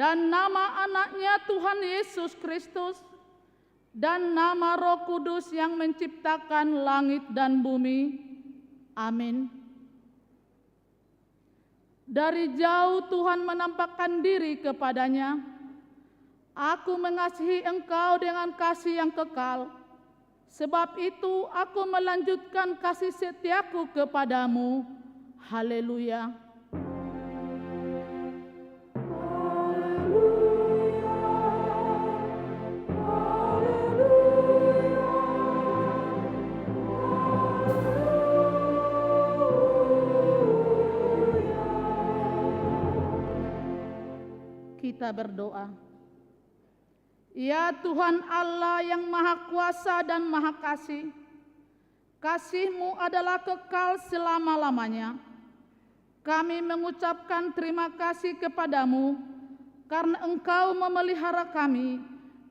dan nama anaknya Tuhan Yesus Kristus, dan nama Roh Kudus yang menciptakan langit dan bumi. Amin. Dari jauh Tuhan menampakkan diri kepadanya. Aku mengasihi engkau dengan kasih yang kekal. Sebab itu aku melanjutkan kasih setiaku kepadamu. Haleluya. Kita berdoa. Ya Tuhan Allah yang Maha Kuasa dan Maha Kasih, kasih-Mu adalah kekal selama-lamanya. Kami mengucapkan terima kasih kepadamu karena Engkau memelihara kami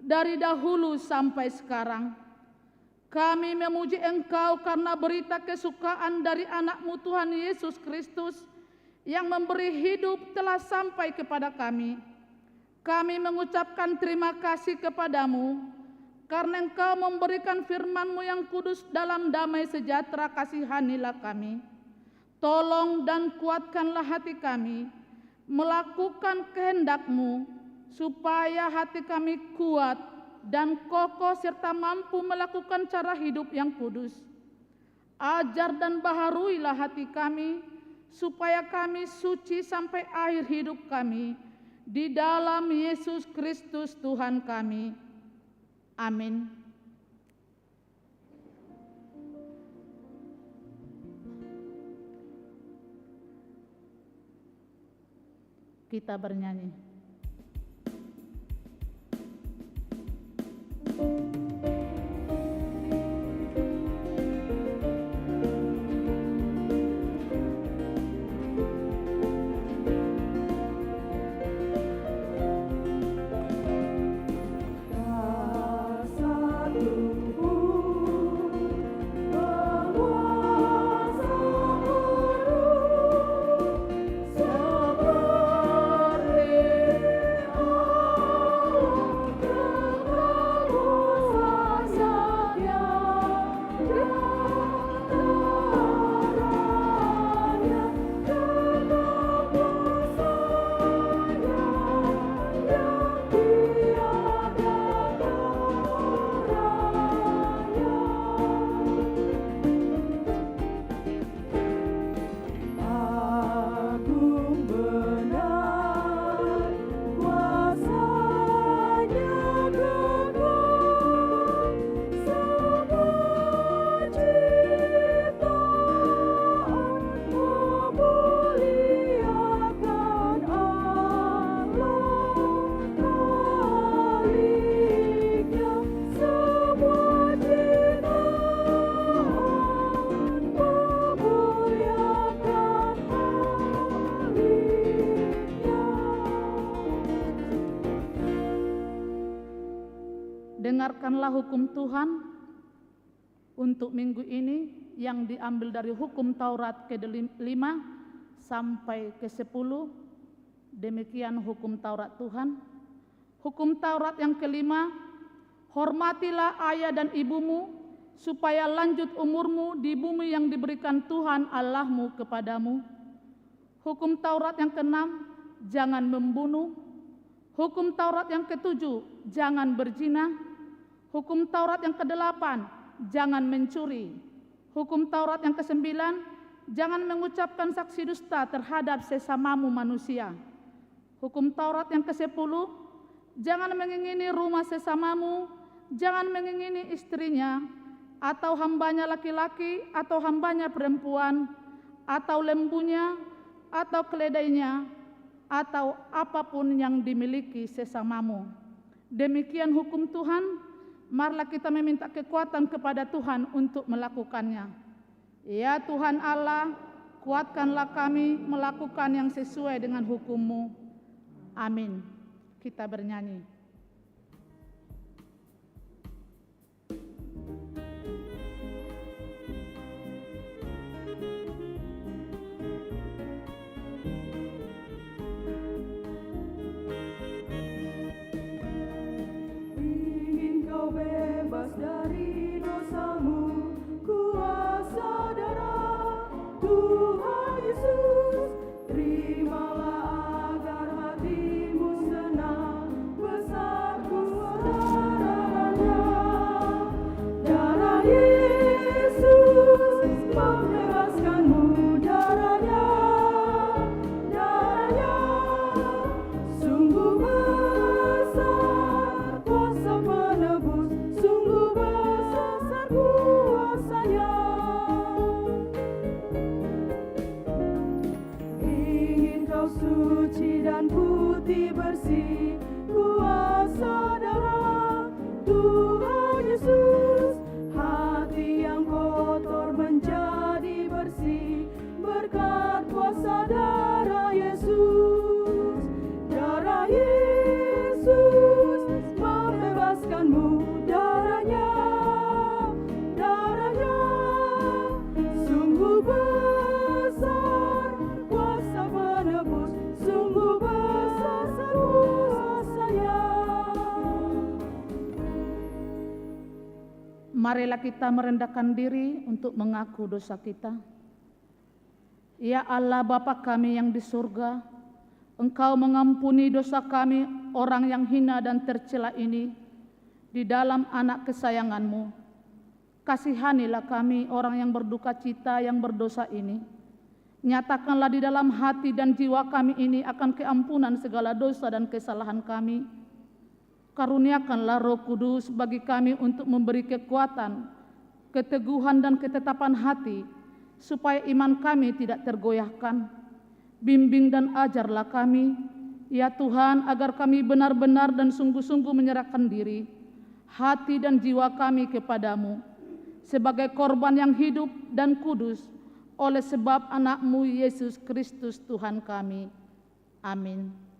dari dahulu sampai sekarang. Kami memuji Engkau karena berita kesukaan dari anak-Mu Tuhan Yesus Kristus yang memberi hidup telah sampai kepada kami. Kami mengucapkan terima kasih kepadamu karena Engkau memberikan firman-Mu yang kudus dalam damai sejahtera. Kasihanilah kami. Tolong dan kuatkanlah hati kami melakukan kehendak-Mu, supaya hati kami kuat dan kokoh serta mampu melakukan cara hidup yang kudus. Ajar dan baharuilah hati kami supaya kami suci sampai akhir hidup kami. Di dalam Yesus Kristus Tuhan kami. Amin. Kita bernyanyi. Dengarkanlah hukum Tuhan untuk minggu ini yang diambil dari hukum Taurat ke-5 sampai ke-10. Demikian hukum Taurat Tuhan. Hukum Taurat yang ke-5, hormatilah ayah dan ibumu supaya lanjut umurmu di bumi yang diberikan Tuhan Allahmu kepadamu. Hukum Taurat yang ke-6, jangan membunuh. Hukum Taurat yang ke-7, jangan berzina. Hukum Taurat yang ke-8, jangan mencuri. Hukum Taurat yang ke-9, jangan mengucapkan saksi dusta terhadap sesamamu manusia. Hukum Taurat yang ke-10, jangan mengingini rumah sesamamu, jangan mengingini istrinya, atau hambanya laki-laki, atau hambanya perempuan, atau lembunya, atau keledainya, atau apapun yang dimiliki sesamamu. Demikian hukum Tuhan. Marilah kita meminta kekuatan kepada Tuhan untuk melakukannya. Ya Tuhan Allah, kuatkanlah kami melakukan yang sesuai dengan hukum-Mu. Amin. Kita bernyanyi. bersih, kuasa darah Tuhan Yesus. Hati yang kotor menjadi bersih berkat kuasa darah Yesus. Darah Yesus membebaskanmu, darahnya sungguh besar kuasa menebus, sungguh besar kuasanya. Marilah kita merendahkan diri untuk mengaku dosa kita. Ya Allah Bapa kami yang di surga, Engkau mengampuni dosa kami orang yang hina dan tercela ini di dalam anak kesayangan-Mu. Kasihanilah kami orang yang berduka cita yang berdosa ini. Nyatakanlah di dalam hati dan jiwa kami ini akan keampunan segala dosa dan kesalahan kami. Karuniakanlah Roh Kudus bagi kami untuk memberi kekuatan, keteguhan dan ketetapan hati, supaya iman kami tidak tergoyahkan. Bimbing dan ajarlah kami, ya Tuhan, agar kami benar-benar dan sungguh-sungguh menyerahkan diri, hati dan jiwa kami kepadamu, sebagai korban yang hidup dan kudus, oleh sebab anak-Mu Yesus Kristus Tuhan kami. Amin.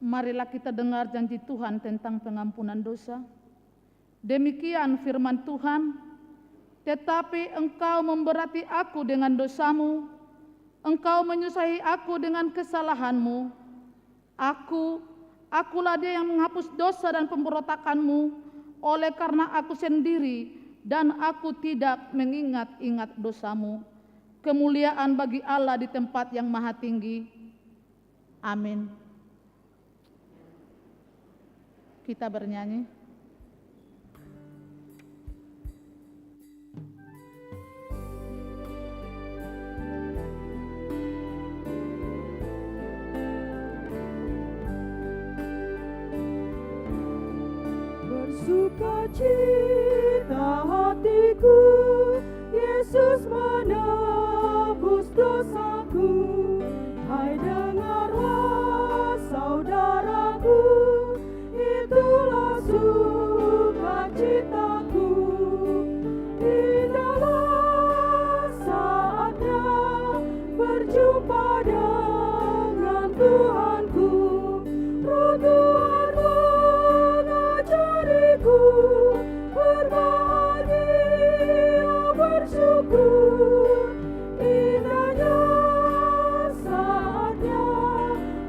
Marilah kita dengar janji Tuhan tentang pengampunan dosa. Demikian firman Tuhan, tetapi engkau memberati aku dengan dosamu, engkau menyusahi aku dengan kesalahanmu. Akulah dia yang menghapus dosa dan pemberontakanmu, oleh karena aku sendiri dan aku tidak mengingat-ingat dosamu. Kemuliaan bagi Allah di tempat yang maha tinggi. Amin. Kita bernyanyi. Bersukacita hatiku, Yesus menebus dosaku. Hai dengarlah saudaraku, itulah sukacitaku. Indahlah saatnya berjumpa dengan Tuhanku. Roh Tuhan mengajariku berbahagia bersyukur. Indahnya saatnya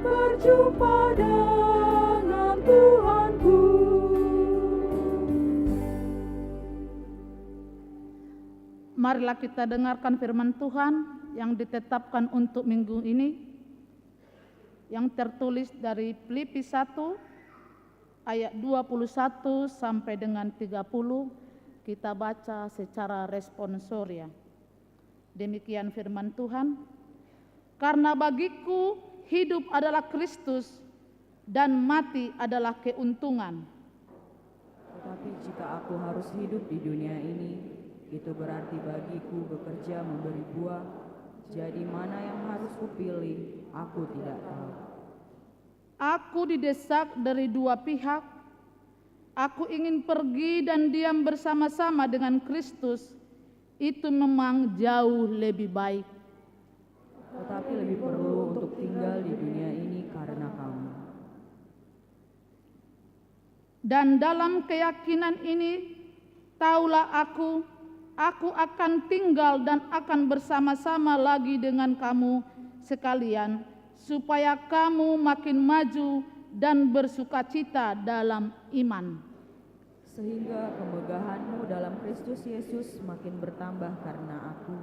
berjumpa dengan Tuhanku. Marilah kita dengarkan firman Tuhan yang ditetapkan untuk minggu ini, yang tertulis dari Filipi 1 ayat 21 sampai dengan 30. Kita baca secara responsoria. Demikian firman Tuhan. Karena bagiku hidup adalah Kristus dan mati adalah keuntungan. Tetapi jika aku harus hidup di dunia ini, itu berarti bagiku bekerja memberi buah. Jadi mana yang harus kupilih, aku tidak tahu. Aku didesak dari dua pihak. Aku ingin pergi dan diam bersama-sama dengan Kristus. Itu memang jauh lebih baik. Tetapi lebih perlu untuk tinggal di dunia ini karena kamu. Dan dalam keyakinan ini, taulah aku akan tinggal dan akan bersama-sama lagi dengan kamu sekalian, supaya kamu makin maju dan bersukacita dalam iman. Sehingga kemegahanmu dalam Kristus Yesus makin bertambah karena aku,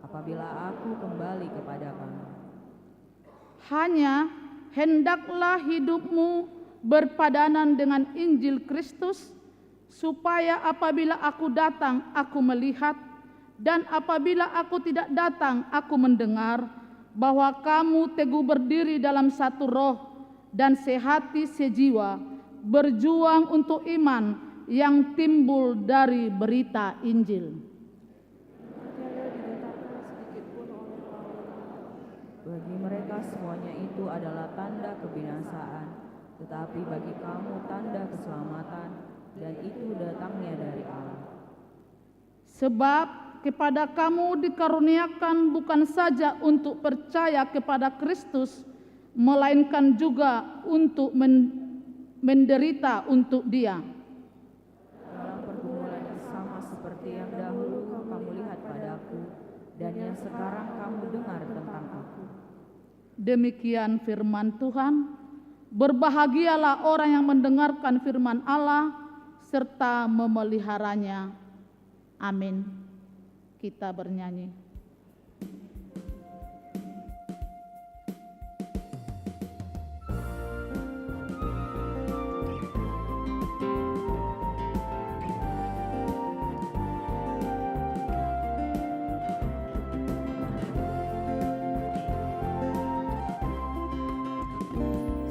apabila aku kembali kepada kamu. Hanya hendaklah hidupmu berpadanan dengan Injil Kristus, supaya apabila aku datang, aku melihat, dan apabila aku tidak datang, aku mendengar, bahwa kamu teguh berdiri dalam satu roh dan sehati sejiwa, berjuang untuk iman yang timbul dari berita Injil. Bagi mereka semuanya itu adalah tanda kebinasaan, tetapi bagi kamu tanda keselamatan, dan itu datangnya dari Allah. Sebab kepada kamu dikaruniakan bukan saja untuk percaya kepada Kristus, melainkan juga untuk menderita untuk Dia. Dalam pergumulan yang sama seperti yang dahulu kamu lihat padaku, dan yang sekarang kamu dengar tentang aku. Demikian firman Tuhan. Berbahagialah orang yang mendengarkan firman Allah serta memeliharanya. Amin. Kita bernyanyi.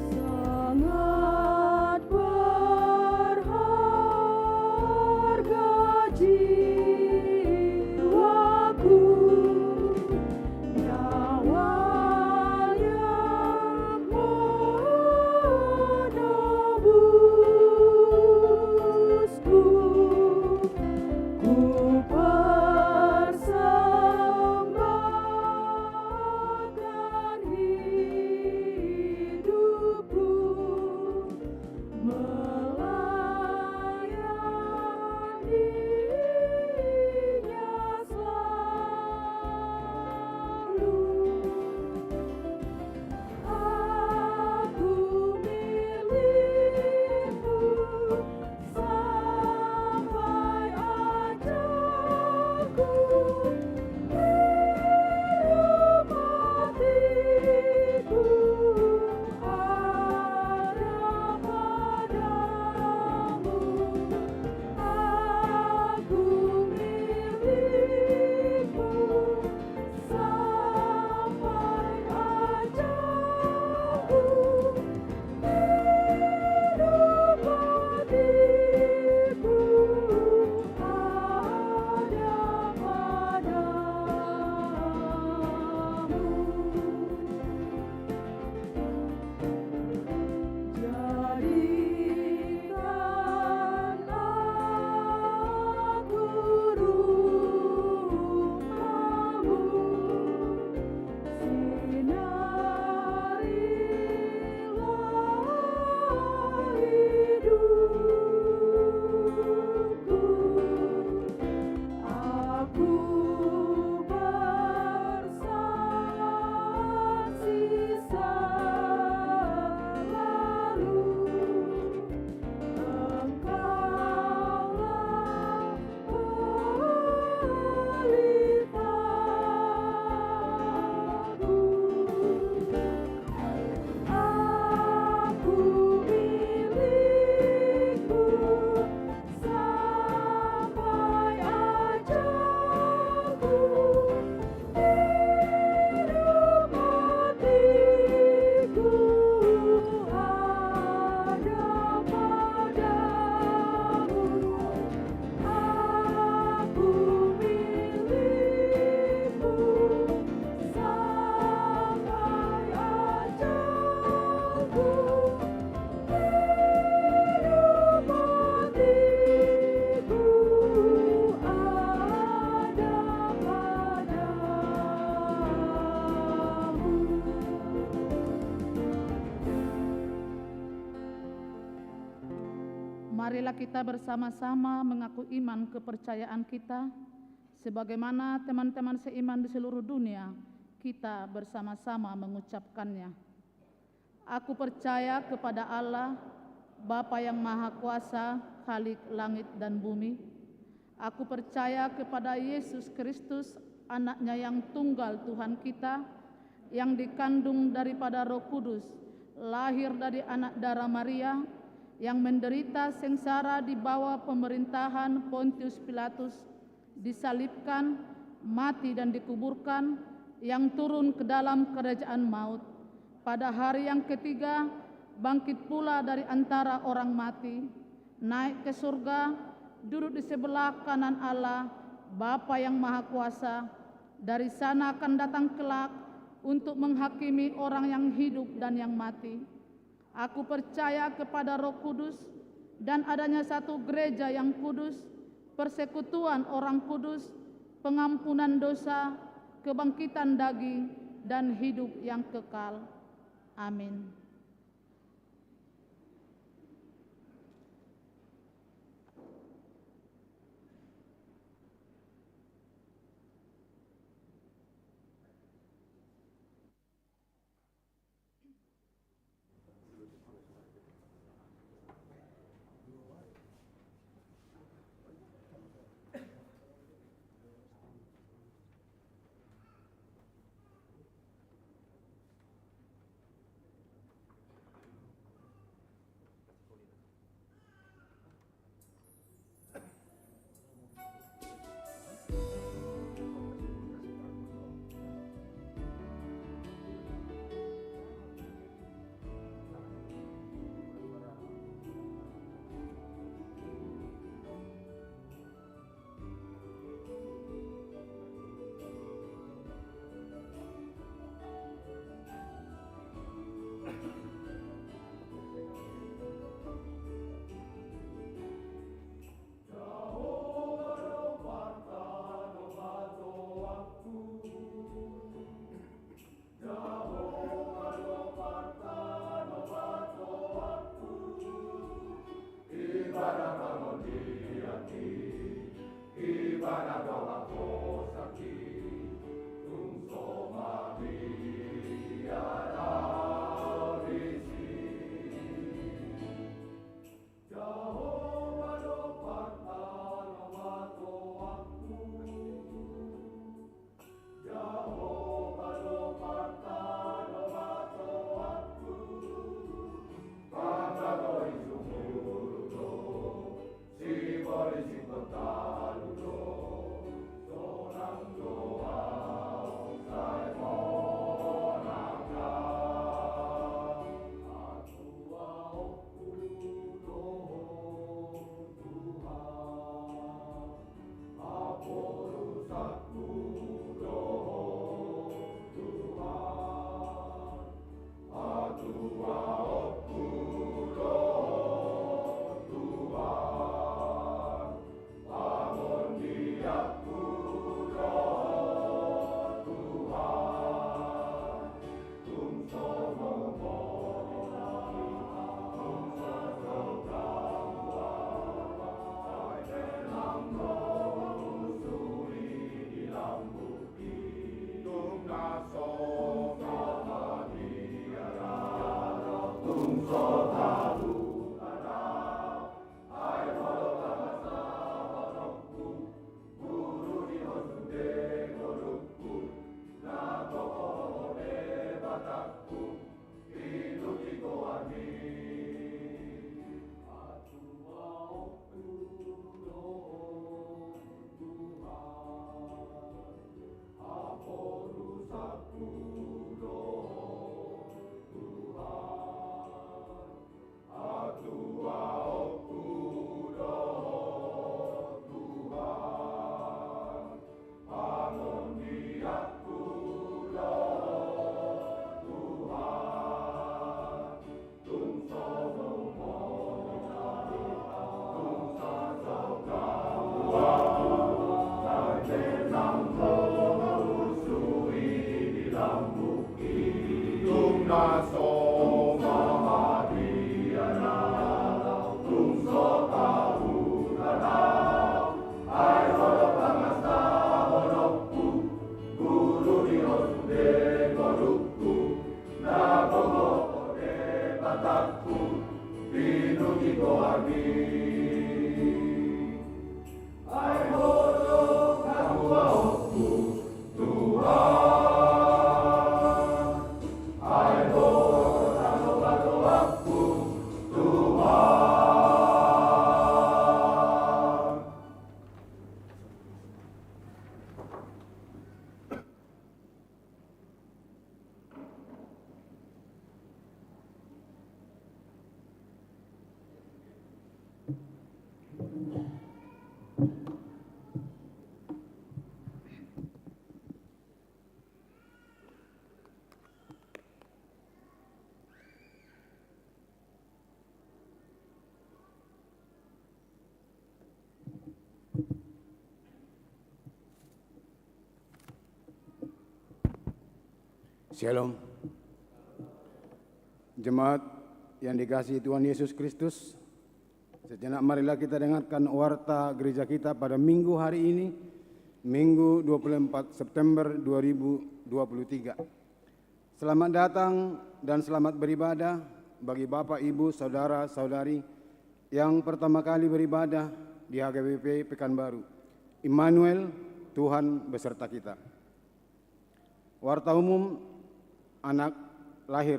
Sangat berharga jiwaku, nyawanya menebusku. Ku persembahkan hidupku, melayaninya selalu. Aku milikmu sampai ajalku, hidup matiku ada padamu. Marilah kita bersama-sama mengaku iman kepercayaan kita, sebagaimana teman-teman seiman di seluruh dunia, kita bersama-sama mengucapkannya. Aku percaya kepada Allah, Bapa yang Maha Kuasa, Khalik langit dan bumi. Aku percaya kepada Yesus Kristus, Anak-Nya yang tunggal Tuhan kita, yang dikandung daripada Roh Kudus, lahir dari anak darah Maria, yang menderita sengsara di bawah pemerintahan Pontius Pilatus, disalibkan, mati dan dikuburkan, yang turun ke dalam kerajaan maut. Pada hari yang ketiga, bangkit pula dari antara orang mati, naik ke surga, duduk di sebelah kanan Allah, Bapa yang Maha Kuasa. Dari sana akan datang kelak untuk menghakimi orang yang hidup dan yang mati. Aku percaya kepada Roh Kudus dan adanya satu gereja yang kudus, persekutuan orang kudus, pengampunan dosa, kebangkitan daging, dan hidup yang kekal. Amin. Shalom. Jemaat yang dikasihi Tuhan Yesus Kristus, sejenak marilah kita dengarkan warta gereja kita pada minggu hari ini, Minggu 24 September 2023. Selamat datang dan selamat beribadah bagi Bapak, Ibu, Saudara, Saudari yang pertama kali beribadah di HKBP Pekanbaru. Immanuel, Tuhan beserta kita. Warta umum anak lahir.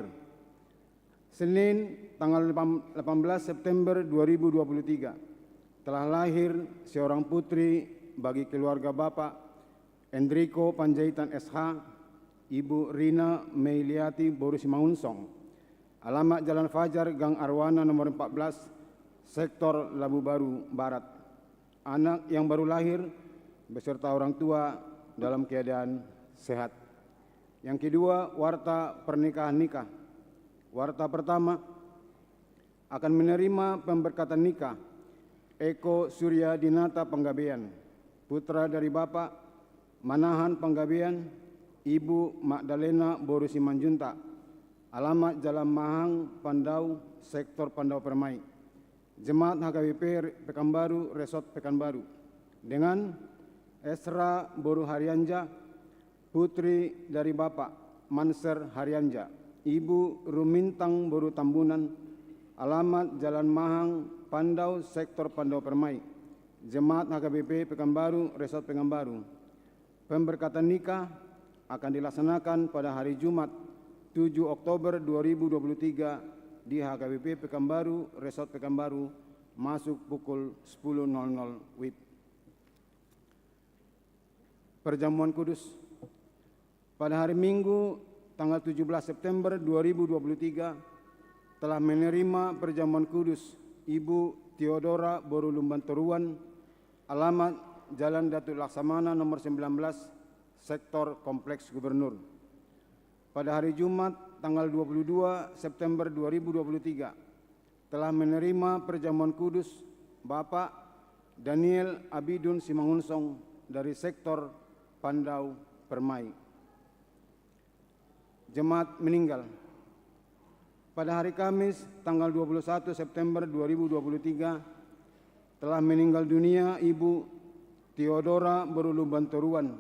Senin tanggal 18 September 2023 telah lahir seorang putri bagi keluarga Bapak Enrico Panjaitan SH, Ibu Rina Meiliati Boru Simangunsong. Alamat Jalan Fajar, Gang Arwana nomor 14, Sektor Labu Baru Barat. Anak yang baru lahir beserta orang tua dalam keadaan sehat. Yang kedua, warta pernikahan nikah. Warta pertama akan menerima pemberkatan nikah Eko Surya Dinata Panggabean, putra dari Bapak Manahan Panggabean, Ibu Magdalena Boru Simanjunta. Alamat Jalan Mahang, Pandau, Sektor Pandau Permai. Jemaat HKBP Pekanbaru, Resort Pekanbaru. Dengan Esra Boru Haryanja, putri dari Bapak Manser Haryanja, Ibu Rumintang Boru Tambunan. Alamat Jalan Mahang, Pandau, Sektor Pandau Permai. Jemaat HKBP Pekanbaru, Resort Pekanbaru. Pemberkatan nikah akan dilaksanakan pada hari Jumat 7 Oktober 2023 di HKBP Pekanbaru, Resort Pekanbaru, masuk pukul 10.00 WIB. Perjamuan Kudus. Pada hari Minggu tanggal 17 September 2023 telah menerima perjamuan kudus Ibu Theodora Boru Lumbantoruan, alamat Jalan Datuk Laksamana nomor 19, Sektor Kompleks Gubernur. Pada hari Jumat tanggal 22 September 2023 telah menerima perjamuan kudus Bapak Daniel Abidun Simangunsong dari Sektor Pandau Permai. Jemaat meninggal. Pada hari Kamis tanggal 21 September 2023 telah meninggal dunia Ibu Theodora Boru Lumbantoruan,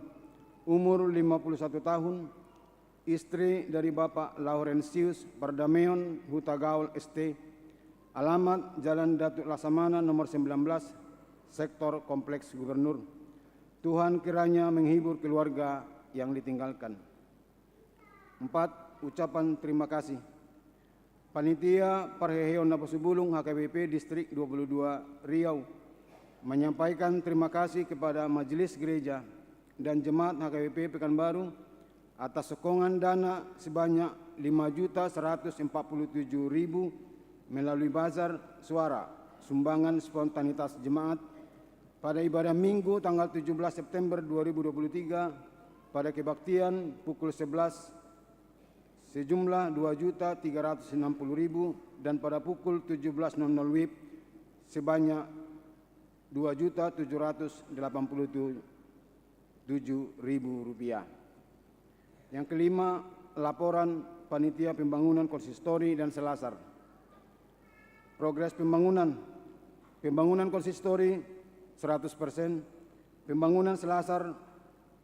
umur 51 tahun, istri dari Bapak Laurentius Pardameon Hutagaul ST, alamat Jalan Datuk Laksamana nomor 19, Sektor Kompleks Gubernur. Tuhan kiranya menghibur keluarga yang ditinggalkan. 4. Ucapan terima kasih. Panitia Parheheon Napasubulung HKBP Distrik 22 Riau menyampaikan terima kasih kepada Majelis Gereja dan Jemaat HKBP Pekanbaru atas sokongan dana sebanyak 5.147.000 melalui bazar suara sumbangan spontanitas jemaat pada ibadah Minggu tanggal 17 September 2023 pada kebaktian pukul 11 sejumlah 2.360.000 dan pada pukul 17.00 WIB sebanyak 2.787.000 rupiah. Yang kelima, laporan Panitia Pembangunan Konsistori dan Selasar. Progres pembangunan konsistori 100%, pembangunan Selasar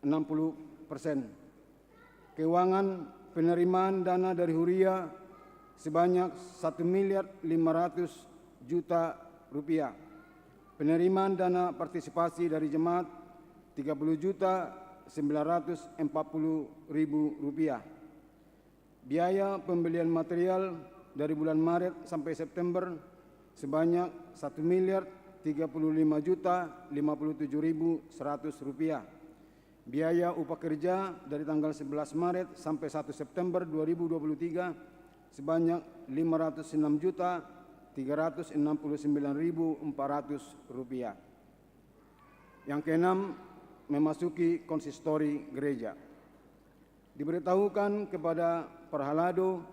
60%. Keuangan penerimaan dana dari Huria sebanyak 1.500.000.000 rupiah. Penerimaan dana partisipasi dari jemaat 30.940.000 rupiah. Biaya pembelian material dari bulan Maret sampai September sebanyak 1.035.057.100 rupiah. Biaya upah kerja dari tanggal 11 Maret sampai 1 September 2023 sebanyak 506.369.400 rupiah. Yang keenam, memasuki konsistori gereja. Diberitahukan kepada Perhalado,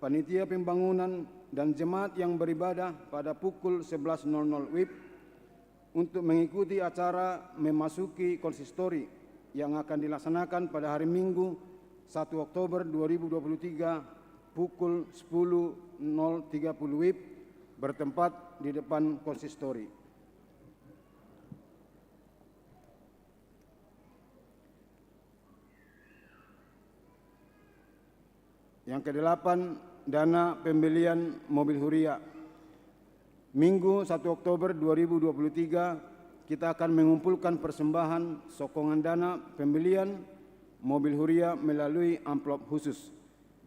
panitia pembangunan dan jemaat yang beribadah pada pukul 11.00 WIB untuk mengikuti acara memasuki konsistori yang akan dilaksanakan pada hari Minggu 1 Oktober 2023 pukul 10.030 WIB bertempat di depan konsistori. Yang kedelapan, dana pembelian mobil Huria. Minggu 1 Oktober 2023 kita akan mengumpulkan persembahan sokongan dana pembelian mobil Huria melalui amplop khusus,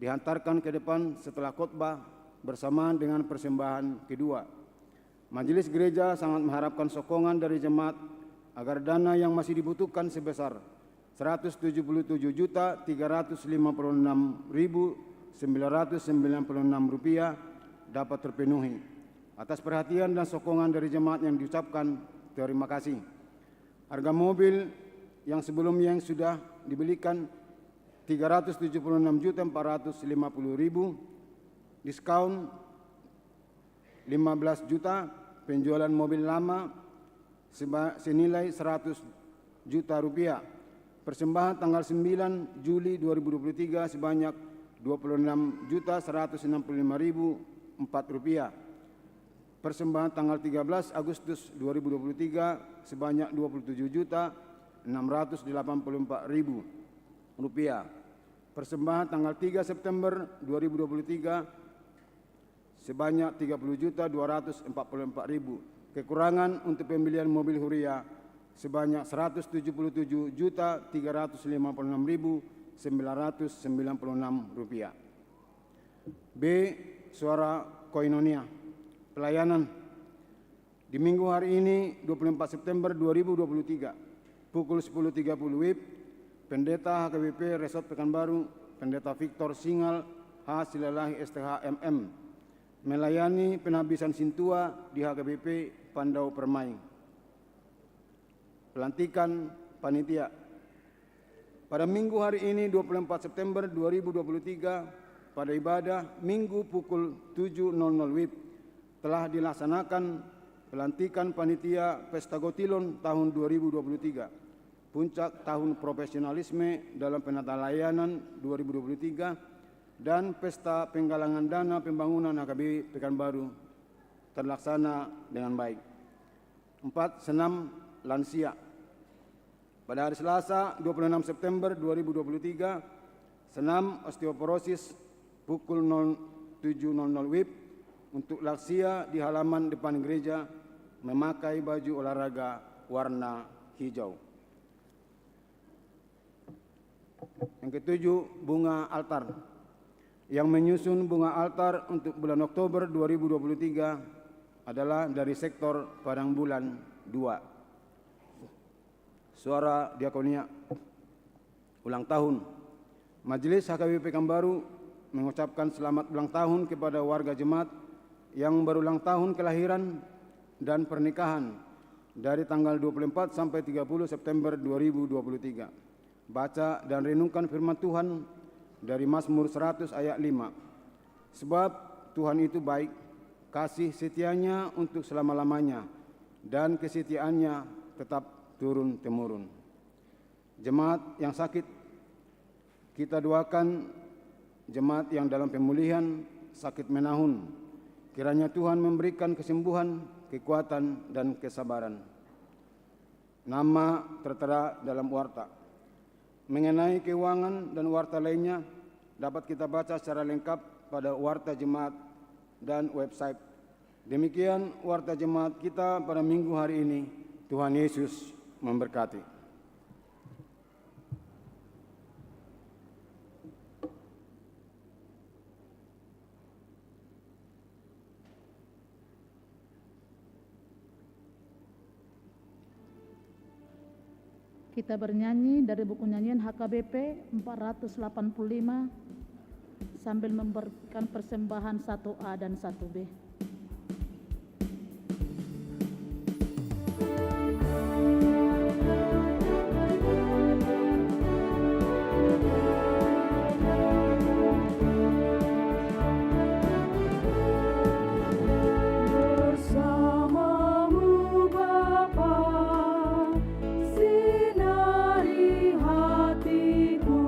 dihantarkan ke depan setelah khotbah bersamaan dengan persembahan kedua. Majelis Gereja sangat mengharapkan sokongan dari jemaat agar dana yang masih dibutuhkan sebesar Rp177.356.996 dapat terpenuhi. Atas perhatian dan sokongan dari jemaat yang diucapkan terima kasih. Harga mobil yang sebelumnya yang sudah dibelikan Rp376.450.000, diskon 15 juta, penjualan mobil lama senilai 100 juta rupiah. Persembahan tanggal 9 Juli 2023 sebanyak Rp26.165.004. Persembahan tanggal 13 Agustus 2023 sebanyak Rp27.684.000. Persembahan tanggal 3 September 2023 sebanyak Rp30.244.000. Kekurangan untuk pembelian mobil Huria sebanyak Rp177.356.996. B. Suara Koinonia. Pelayanan. Di minggu hari ini 24 September 2023 pukul 10.30 WIB, Pendeta HKBP Resort Pekanbaru, Pendeta Victor Singal H. Silalahi STH MM, melayani penabisan sintua di HKBP Pandau Permai. Pelantikan panitia. Pada minggu hari ini 24 September 2023 pada ibadah minggu pukul 7.00 WIB telah dilaksanakan pelantikan panitia Pesta Gotilon tahun 2023, puncak tahun profesionalisme dalam penata layanan 2023, dan Pesta Penggalangan Dana Pembangunan HKBP Pekanbaru terlaksana dengan baik. 4. Senam lansia. Pada hari Selasa 26 September 2023, senam osteoporosis pukul 07.00 WIB untuk lansia di halaman depan gereja memakai baju olahraga warna hijau. Yang ketujuh, bunga altar. Yang menyusun bunga altar untuk bulan Oktober 2023 adalah dari sektor Padang Bulan 2. Suara Diakonia. Ulang tahun. Majelis HKBP Pekanbaru mengucapkan selamat ulang tahun kepada warga jemaat yang berulang tahun kelahiran dan pernikahan dari tanggal 24 sampai 30 September 2023. Baca dan renungkan firman Tuhan dari Mazmur 100 ayat 5. Sebab Tuhan itu baik, kasih setianya untuk selama-lamanya, dan kesetiaannya tetap turun-temurun. Jemaat yang sakit, kita doakan jemaat yang dalam pemulihan sakit menahun. Kiranya Tuhan memberikan kesembuhan, kekuatan, dan kesabaran. Nama tertera dalam warta. Mengenai keuangan dan warta lainnya dapat kita baca secara lengkap pada warta jemaat dan website. Demikian warta jemaat kita pada minggu hari ini. Tuhan Yesus memberkati. Kita bernyanyi dari buku nyanyian HKBP 485 sambil memberikan persembahan 1A dan 1B. Bersamamu Bapa, sinari hatiku.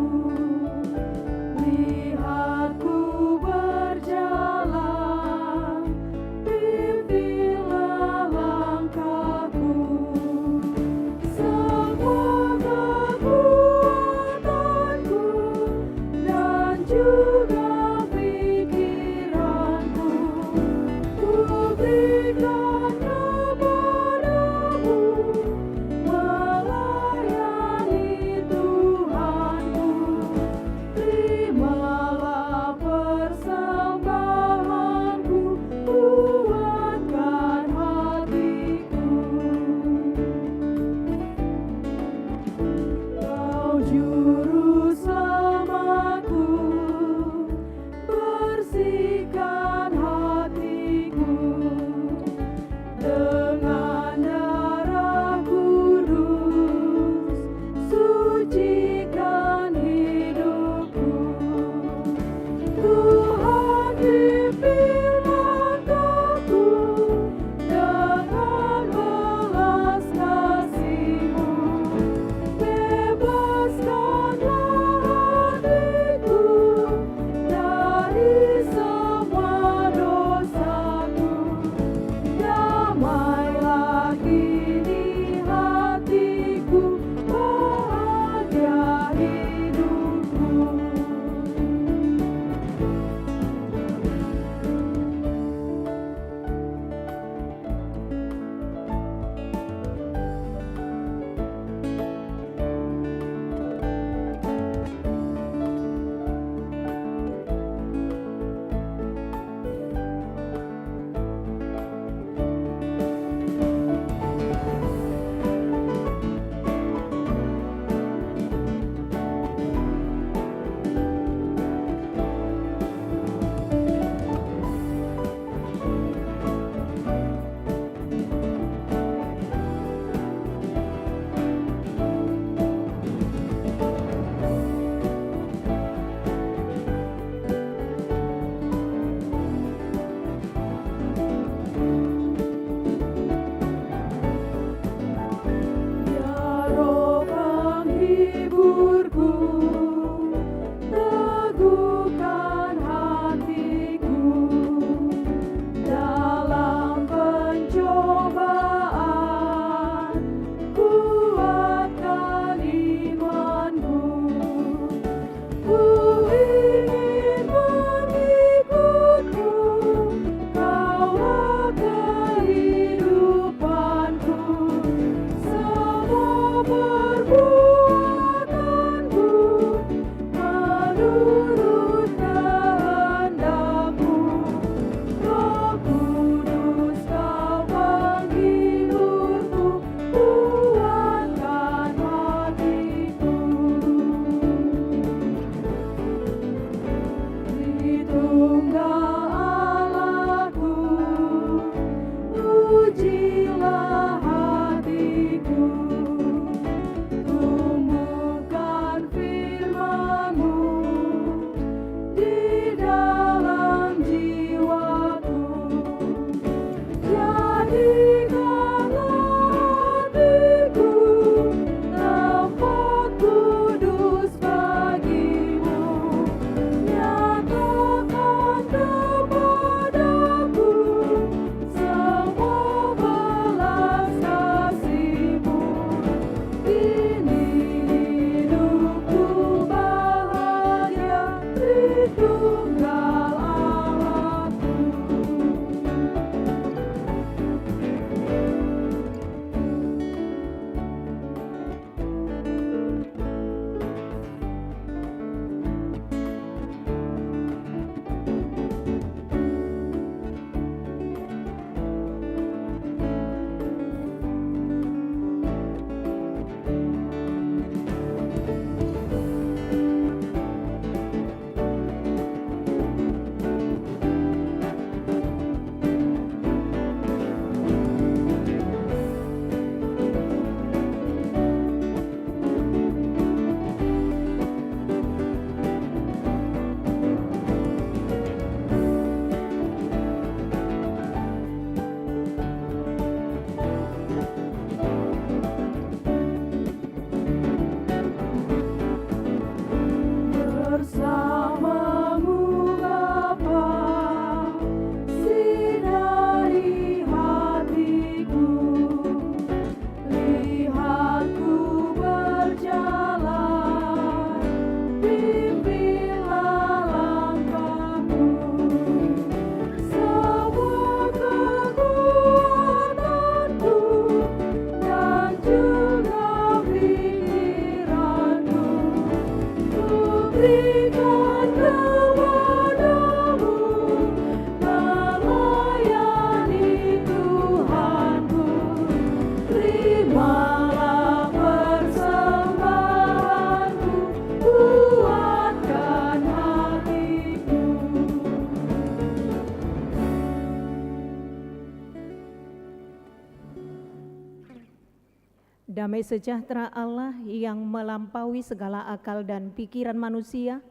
Damai sejahtera Allah yang melampaui segala akal dan pikiran manusia,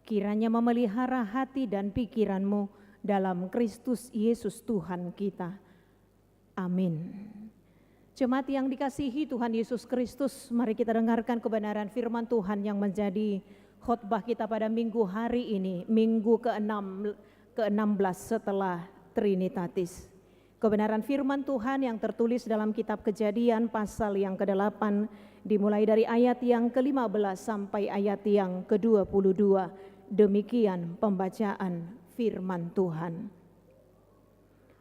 kiranya memelihara hati dan pikiranmu dalam Kristus Yesus Tuhan kita. Amin. Jemaat yang dikasihi Tuhan Yesus Kristus, mari kita dengarkan kebenaran firman Tuhan yang menjadi khotbah kita pada minggu hari ini, minggu ke-16 setelah Trinitatis. Kebenaran firman Tuhan yang tertulis dalam kitab Kejadian pasal yang ke-8 dimulai dari ayat yang ke-15 sampai ayat yang ke-22. Demikian pembacaan firman Tuhan.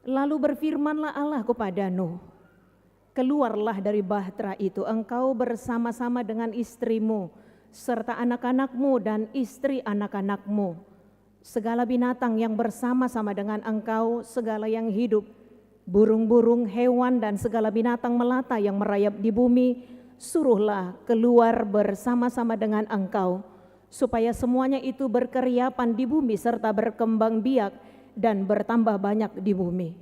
Lalu berfirmanlah Allah kepada Nuh, keluarlah dari bahtera itu engkau bersama-sama dengan istrimu serta anak-anakmu dan istri anak-anakmu, segala binatang yang bersama-sama dengan engkau, segala yang hidup, burung-burung, hewan, dan segala binatang melata yang merayap di bumi, suruhlah keluar bersama-sama dengan engkau, supaya semuanya itu berkeriapan di bumi serta berkembang biak dan bertambah banyak di bumi.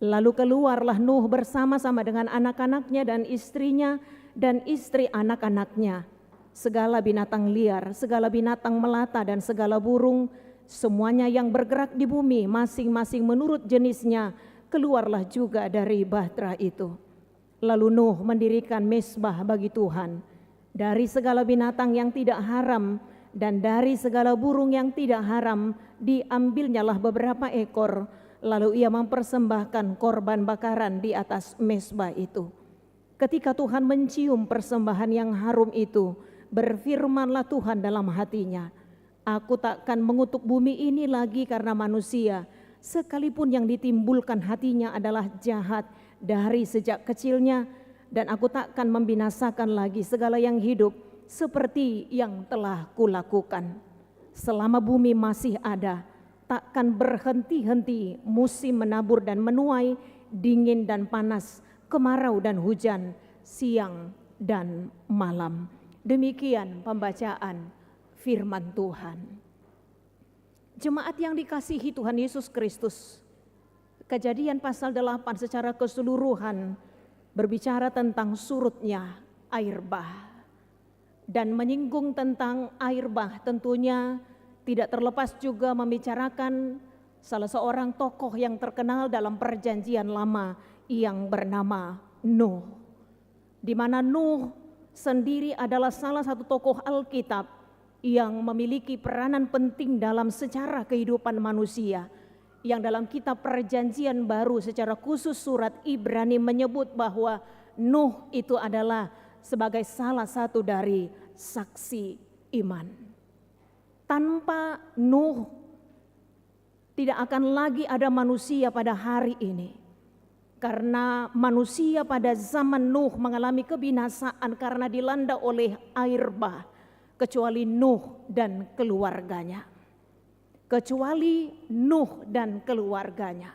Lalu keluarlah Nuh bersama-sama dengan anak-anaknya dan istrinya dan istri anak-anaknya, segala binatang liar, segala binatang melata dan segala burung, semuanya yang bergerak di bumi masing-masing menurut jenisnya, keluarlah juga dari bahtera itu. Lalu Nuh mendirikan mezbah bagi Tuhan dari segala binatang yang tidak haram dan dari segala burung yang tidak haram, diambilnyalah beberapa ekor, lalu ia mempersembahkan korban bakaran di atas mezbah itu. Ketika Tuhan mencium persembahan yang harum itu, berfirmanlah Tuhan dalam hatinya, aku takkan mengutuk bumi ini lagi karena manusia, sekalipun yang ditimbulkan hatinya adalah jahat dari sejak kecilnya, dan aku takkan membinasakan lagi segala yang hidup seperti yang telah kulakukan. Selama bumi masih ada, takkan berhenti-henti musim menabur dan menuai, dingin dan panas, kemarau dan hujan, siang dan malam. Demikian pembacaan firman Tuhan. Jemaat yang dikasihi Tuhan Yesus Kristus, Kejadian pasal 8 secara keseluruhan berbicara tentang surutnya air bah. Dan menyinggung tentang air bah tentunya tidak terlepas juga membicarakan salah seorang tokoh yang terkenal dalam perjanjian lama yang bernama Nuh. Di mana Nuh sendiri adalah salah satu tokoh Alkitab yang memiliki peranan penting dalam sejarah kehidupan manusia, yang dalam kitab perjanjian baru secara khusus surat Ibrani menyebut bahwa Nuh itu adalah sebagai salah satu dari saksi iman. Tanpa Nuh tidak akan lagi ada manusia pada hari ini, karena manusia pada zaman Nuh mengalami kebinasaan karena dilanda oleh air bah, kecuali Nuh dan keluarganya. Kecuali Nuh dan keluarganya.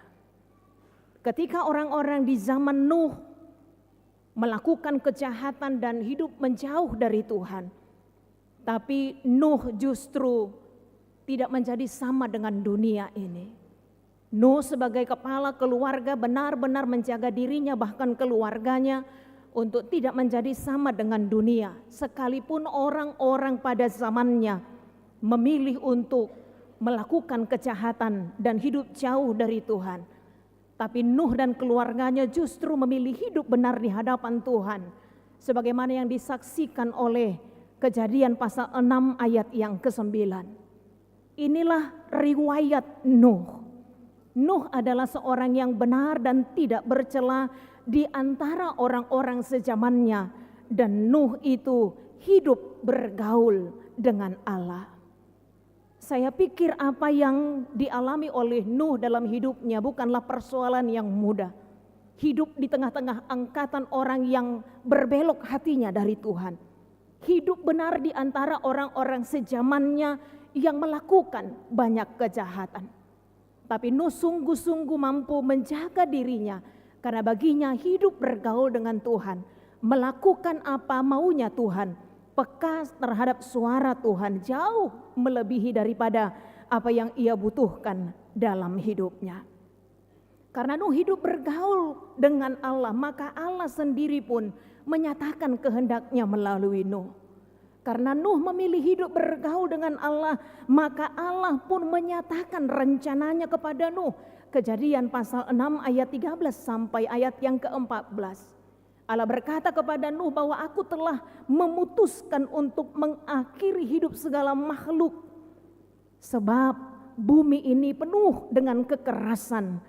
Ketika orang-orang di zaman Nuh melakukan kejahatan dan hidup menjauh dari Tuhan, tapi Nuh justru tidak menjadi sama dengan dunia ini. Nuh sebagai kepala keluarga benar-benar menjaga dirinya bahkan keluarganya untuk tidak menjadi sama dengan dunia, sekalipun orang-orang pada zamannya memilih untuk melakukan kejahatan dan hidup jauh dari Tuhan. Tapi Nuh dan keluarganya justru memilih hidup benar di hadapan Tuhan, sebagaimana yang disaksikan oleh Kejadian pasal 6 ayat yang ke-9. Inilah riwayat Nuh. Nuh adalah seorang yang benar dan tidak bercela di antara orang-orang sezamannya, dan Nuh itu hidup bergaul dengan Allah. Saya pikir apa yang dialami oleh Nuh dalam hidupnya bukanlah persoalan yang mudah. Hidup di tengah-tengah angkatan orang yang berbelok hatinya dari Tuhan. Hidup benar di antara orang-orang sezamannya yang melakukan banyak kejahatan. Tapi Nuh sungguh-sungguh mampu menjaga dirinya, karena baginya hidup bergaul dengan Tuhan, melakukan apa maunya Tuhan, peka terhadap suara Tuhan jauh melebihi daripada apa yang ia butuhkan dalam hidupnya. Karena Nuh hidup bergaul dengan Allah, maka Allah sendiri pun menyatakan kehendaknya melalui Nuh. Karena Nuh memilih hidup bergaul dengan Allah, maka Allah pun menyatakan rencananya kepada Nuh. Kejadian pasal 6 ayat 13 sampai ayat yang ke-14. Allah berkata kepada Nuh bahwa aku telah memutuskan untuk mengakhiri hidup segala makhluk. Sebab bumi ini penuh dengan kekerasan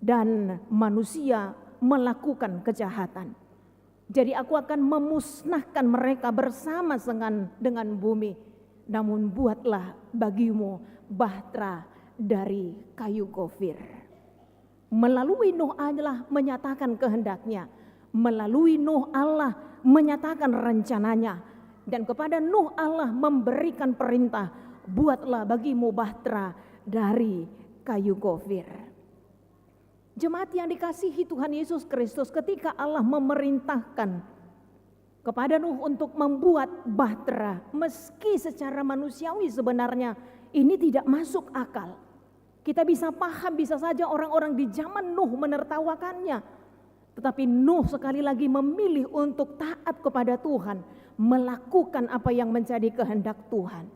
dan manusia melakukan kejahatan. Jadi aku akan memusnahkan mereka bersama dengan bumi. Namun buatlah bagimu bahtera dari kayu gofir. Melalui Nuh Allah menyatakan kehendaknya. Melalui Nuh Allah menyatakan rencananya. Dan kepada Nuh Allah memberikan perintah, buatlah bagimu bahtera dari kayu gofir. Jemaat yang dikasihi Tuhan Yesus Kristus, ketika Allah memerintahkan kepada Nuh untuk membuat bahtera, meski secara manusiawi sebenarnya ini tidak masuk akal. Kita bisa paham, bisa saja orang-orang di zaman Nuh menertawakannya. Tetapi Nuh sekali lagi memilih untuk taat kepada Tuhan, melakukan apa yang menjadi kehendak Tuhan.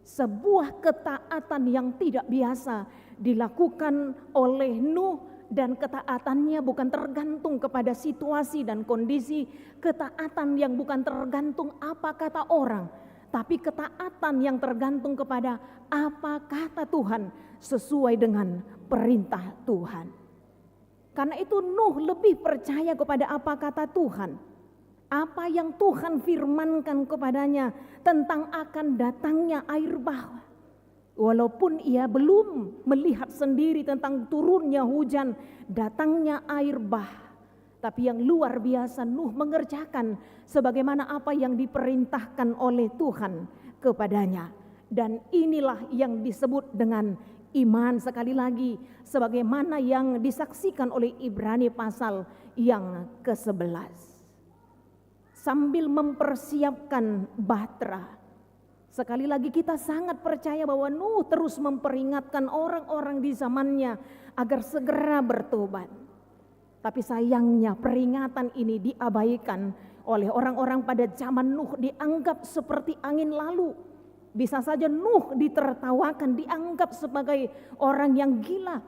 Sebuah ketaatan yang tidak biasa dilakukan oleh Nuh, dan ketaatannya bukan tergantung kepada situasi dan kondisi, ketaatan yang bukan tergantung apa kata orang, tapi ketaatan yang tergantung kepada apa kata Tuhan sesuai dengan perintah Tuhan. Karena itu Nuh lebih percaya kepada apa kata Tuhan, apa yang Tuhan firmankan kepadanya tentang akan datangnya air bah. Walaupun ia belum melihat sendiri tentang turunnya hujan, datangnya air bah. Tapi yang luar biasa, Nuh mengerjakan sebagaimana apa yang diperintahkan oleh Tuhan kepadanya. Dan inilah yang disebut dengan iman, sekali lagi sebagaimana yang disaksikan oleh Ibrani pasal yang ke-11. Sambil mempersiapkan bahtera, sekali lagi kita sangat percaya bahwa Nuh terus memperingatkan orang-orang di zamannya agar segera bertobat. Tapi sayangnya peringatan ini diabaikan oleh orang-orang pada zaman Nuh, dianggap seperti angin lalu. Bisa saja Nuh ditertawakan, dianggap sebagai orang yang gila.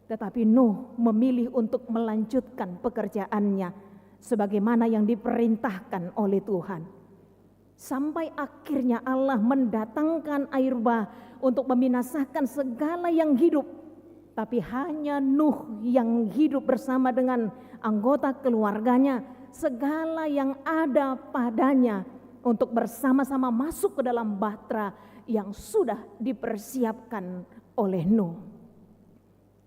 Tetapi Nuh memilih untuk melanjutkan pekerjaannya sebagaimana yang diperintahkan oleh Tuhan. Sampai akhirnya Allah mendatangkan air bah untuk membinasakan segala yang hidup. Tapi hanya Nuh yang hidup bersama dengan anggota keluarganya, segala yang ada padanya, untuk bersama-sama masuk ke dalam bahtera yang sudah dipersiapkan oleh Nuh.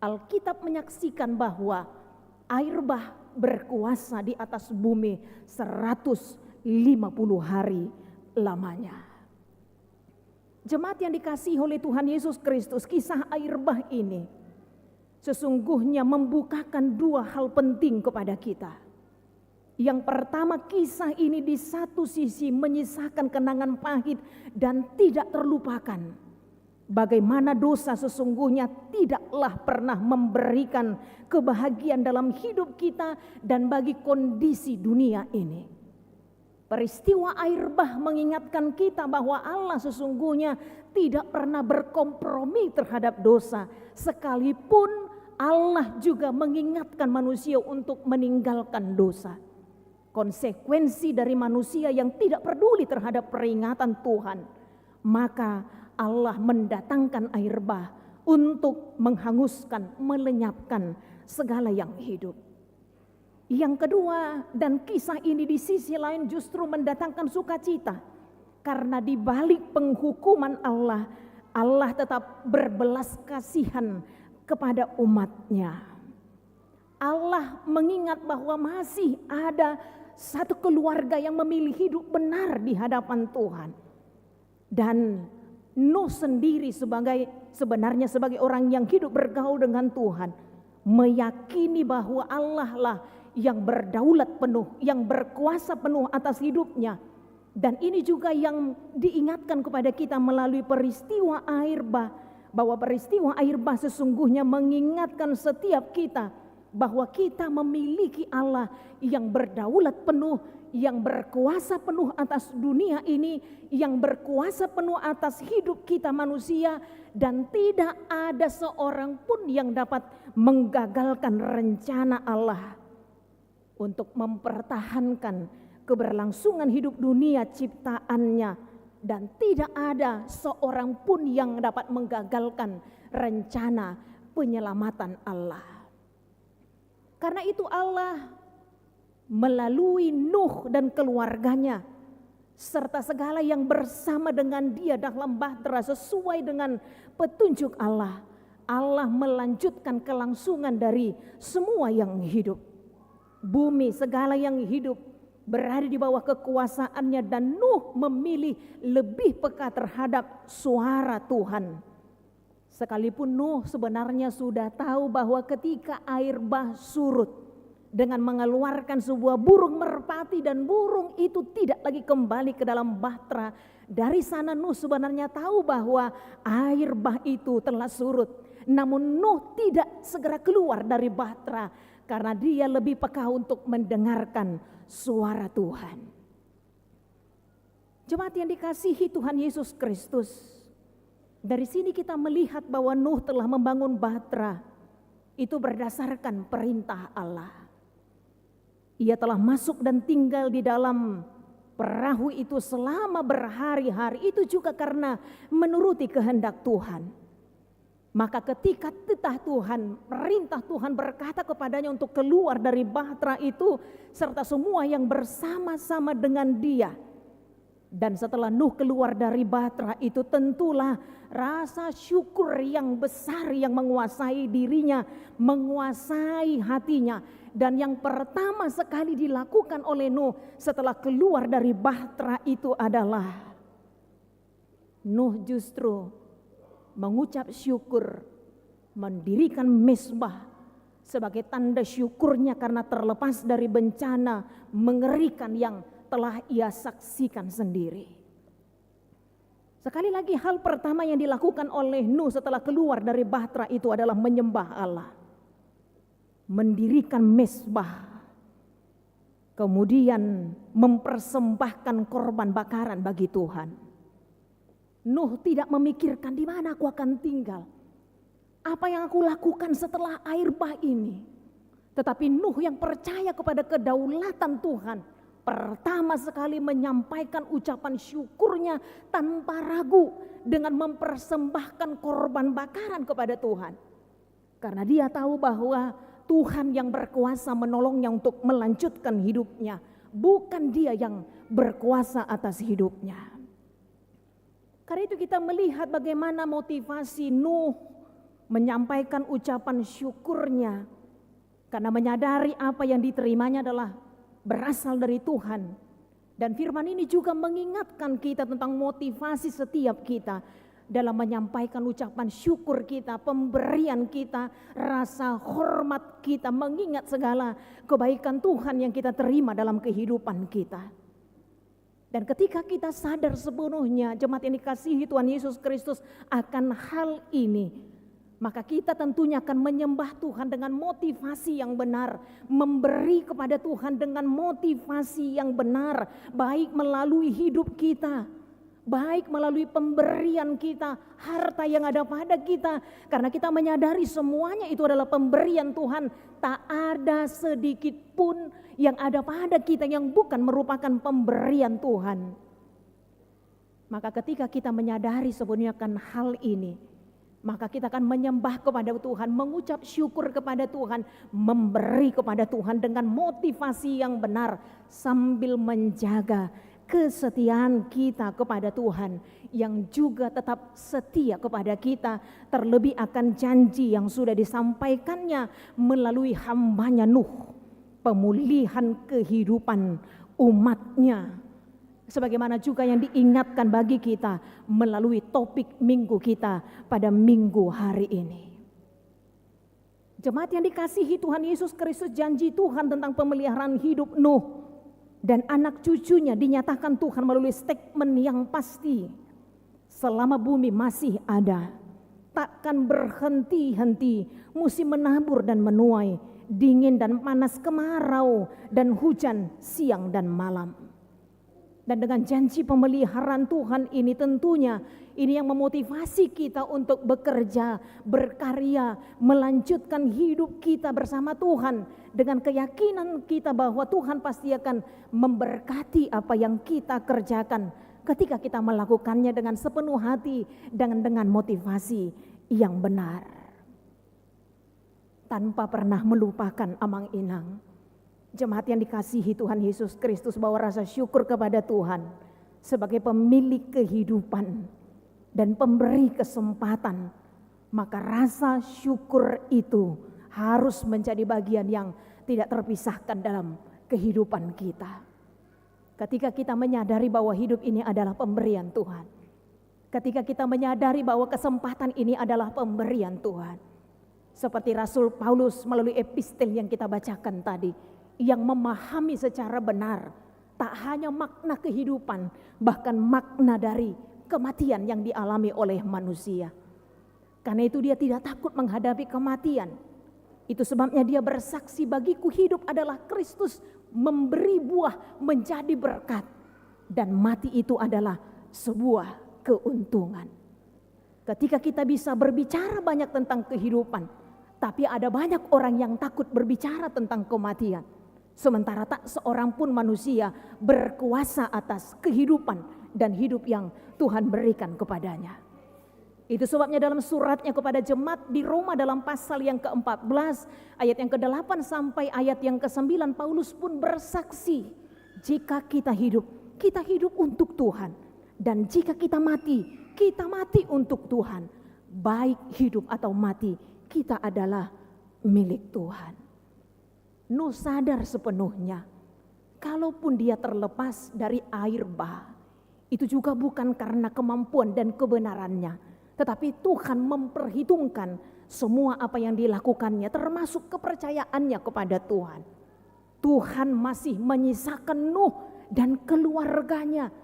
Alkitab menyaksikan bahwa air bah berkuasa di atas bumi 150 hari lamanya. Jemaat yang dikasihi oleh Tuhan Yesus Kristus, kisah air bah ini sesungguhnya membukakan dua hal penting kepada kita. Yang pertama, kisah ini di satu sisi menyisakan kenangan pahit dan tidak terlupakan. Bagaimana dosa sesungguhnya tidaklah pernah memberikan kebahagiaan dalam hidup kita dan bagi kondisi dunia ini. Peristiwa air bah mengingatkan kita bahwa Allah sesungguhnya tidak pernah berkompromi terhadap dosa. Sekalipun Allah juga mengingatkan manusia untuk meninggalkan dosa. Konsekuensi dari manusia yang tidak peduli terhadap peringatan Tuhan, maka Allah mendatangkan air bah untuk menghanguskan, melenyapkan segala yang hidup. Yang kedua, dan kisah ini di sisi lain justru mendatangkan sukacita, karena di balik penghukuman Allah, Allah tetap berbelas kasihan kepada umatnya. Allah mengingat bahwa masih ada satu keluarga yang memilih hidup benar di hadapan Tuhan. Dan Nuh sendiri sebenarnya sebagai orang yang hidup bergaul dengan Tuhan, meyakini bahwa Allah lah yang berdaulat penuh, yang berkuasa penuh atas hidupnya. Dan ini juga yang diingatkan kepada kita melalui peristiwa air bah, bahwa peristiwa air bah sesungguhnya mengingatkan setiap kita bahwa kita memiliki Allah yang berdaulat penuh, yang berkuasa penuh atas dunia ini, yang berkuasa penuh atas hidup kita manusia, dan tidak ada seorang pun yang dapat menggagalkan rencana Allah untuk mempertahankan keberlangsungan hidup dunia ciptaannya, dan tidak ada seorang pun yang dapat menggagalkan rencana penyelamatan Allah. Karena itu Allah melalui Nuh dan keluarganya serta segala yang bersama dengan dia dalam bahtera sesuai dengan petunjuk Allah, Allah melanjutkan kelangsungan dari semua yang hidup. Bumi segala yang hidup berada di bawah kekuasaannya, dan Nuh memilih lebih peka terhadap suara Tuhan. Sekalipun Nuh sebenarnya sudah tahu bahwa ketika air bah surut dengan mengeluarkan sebuah burung merpati, dan burung itu tidak lagi kembali ke dalam bahtera, dari sana Nuh sebenarnya tahu bahwa air bah itu telah surut. Namun Nuh tidak segera keluar dari bahtera karena dia lebih peka untuk mendengarkan suara Tuhan. Jemaat yang dikasihi Tuhan Yesus Kristus, dari sini kita melihat bahwa Nuh telah membangun bahtera itu berdasarkan perintah Allah. Ia telah masuk dan tinggal di dalam perahu itu selama berhari-hari, itu juga karena menuruti kehendak Tuhan. Maka ketika titah Tuhan, perintah Tuhan berkata kepadanya untuk keluar dari bahtera itu serta semua yang bersama-sama dengan dia. Dan setelah Nuh keluar dari bahtera itu, tentulah rasa syukur yang besar yang menguasai dirinya, menguasai hatinya. Dan yang pertama sekali dilakukan oleh Nuh setelah keluar dari bahtera itu adalah Nuh justru mengucap syukur, mendirikan mezbah sebagai tanda syukurnya karena terlepas dari bencana mengerikan yang telah ia saksikan sendiri. Sekali lagi, hal pertama yang dilakukan oleh Nuh setelah keluar dari bahtera itu adalah menyembah Allah, mendirikan mezbah, kemudian mempersembahkan korban bakaran bagi Tuhan. Nuh tidak memikirkan di mana aku akan tinggal, apa yang aku lakukan setelah air bah ini. Tetapi Nuh yang percaya kepada kedaulatan Tuhan, pertama sekali menyampaikan ucapan syukurnya tanpa ragu dengan mempersembahkan korban bakaran kepada Tuhan. Karena dia tahu bahwa Tuhan yang berkuasa menolongnya untuk melanjutkan hidupnya, bukan dia yang berkuasa atas hidupnya. Karena itu kita melihat bagaimana motivasi Nuh menyampaikan ucapan syukurnya, karena menyadari apa yang diterimanya adalah berasal dari Tuhan. Dan firman ini juga mengingatkan kita tentang motivasi setiap kita dalam menyampaikan ucapan syukur kita, pemberian kita, rasa hormat kita, mengingat segala kebaikan Tuhan yang kita terima dalam kehidupan kita. Dan ketika kita sadar sepenuhnya, jemaat yang dikasihi Tuhan Yesus Kristus, akan hal ini, maka kita tentunya akan menyembah Tuhan dengan motivasi yang benar, memberi kepada Tuhan dengan motivasi yang benar, baik melalui hidup kita, baik melalui pemberian kita, harta yang ada pada kita. Karena kita menyadari semuanya itu adalah pemberian Tuhan, tak ada sedikit pun yang ada pada kita yang bukan merupakan pemberian Tuhan. Maka ketika kita menyadari sebenarnya akan hal ini, maka kita akan menyembah kepada Tuhan, mengucap syukur kepada Tuhan, memberi kepada Tuhan dengan motivasi yang benar, sambil menjaga kesetiaan kita kepada Tuhan yang juga tetap setia kepada kita, terlebih akan janji yang sudah disampaikannya melalui hambanya Nuh, pemulihan kehidupan umatnya. Sebagaimana juga yang diingatkan bagi kita melalui topik minggu kita pada minggu hari ini. Jemaat yang dikasihi Tuhan Yesus Kristus, janji Tuhan tentang pemeliharaan hidup Nuh dan anak cucunya dinyatakan Tuhan melalui statement yang pasti. Selama bumi masih ada, takkan berhenti-henti musim menabur dan menuai dingin dan panas, kemarau dan hujan, siang dan malam. Dan dengan janji pemeliharaan Tuhan ini tentunya ini yang memotivasi kita untuk bekerja, berkarya, melanjutkan hidup kita bersama Tuhan dengan keyakinan kita bahwa Tuhan pasti akan memberkati apa yang kita kerjakan ketika kita melakukannya dengan sepenuh hati dan dengan motivasi yang benar. Tanpa pernah melupakan amang-inang. Jemaat yang dikasihi Tuhan Yesus Kristus, bawa rasa syukur kepada Tuhan sebagai pemilik kehidupan dan pemberi kesempatan. Maka rasa syukur itu harus menjadi bagian yang tidak terpisahkan dalam kehidupan kita. Ketika kita menyadari bahwa hidup ini adalah pemberian Tuhan. Ketika kita menyadari bahwa kesempatan ini adalah pemberian Tuhan. Seperti Rasul Paulus melalui epistel yang kita bacakan tadi, yang memahami secara benar tak hanya makna kehidupan, bahkan makna dari kematian yang dialami oleh manusia. Karena itu dia tidak takut menghadapi kematian. Itu sebabnya dia bersaksi, bagiku hidup adalah Kristus, memberi buah menjadi berkat, dan mati itu adalah sebuah keuntungan. Ketika kita bisa berbicara banyak tentang kehidupan, tapi ada banyak orang yang takut berbicara tentang kematian. Sementara tak seorang pun manusia berkuasa atas kehidupan dan hidup yang Tuhan berikan kepadanya. Itu sebabnya dalam suratnya kepada jemaat di Roma dalam pasal yang ke-14 ayat yang ke-8 sampai ayat yang ke-9, Paulus pun bersaksi, jika kita hidup untuk Tuhan, dan jika kita mati untuk Tuhan. Baik hidup atau mati, kita adalah milik Tuhan. Nuh sadar sepenuhnya, kalaupun dia terlepas dari air bah, itu juga bukan karena kemampuan dan kebenarannya, tetapi Tuhan memperhitungkan semua apa yang dilakukannya, termasuk kepercayaannya kepada Tuhan. Tuhan masih menyisakan Nuh dan keluarganya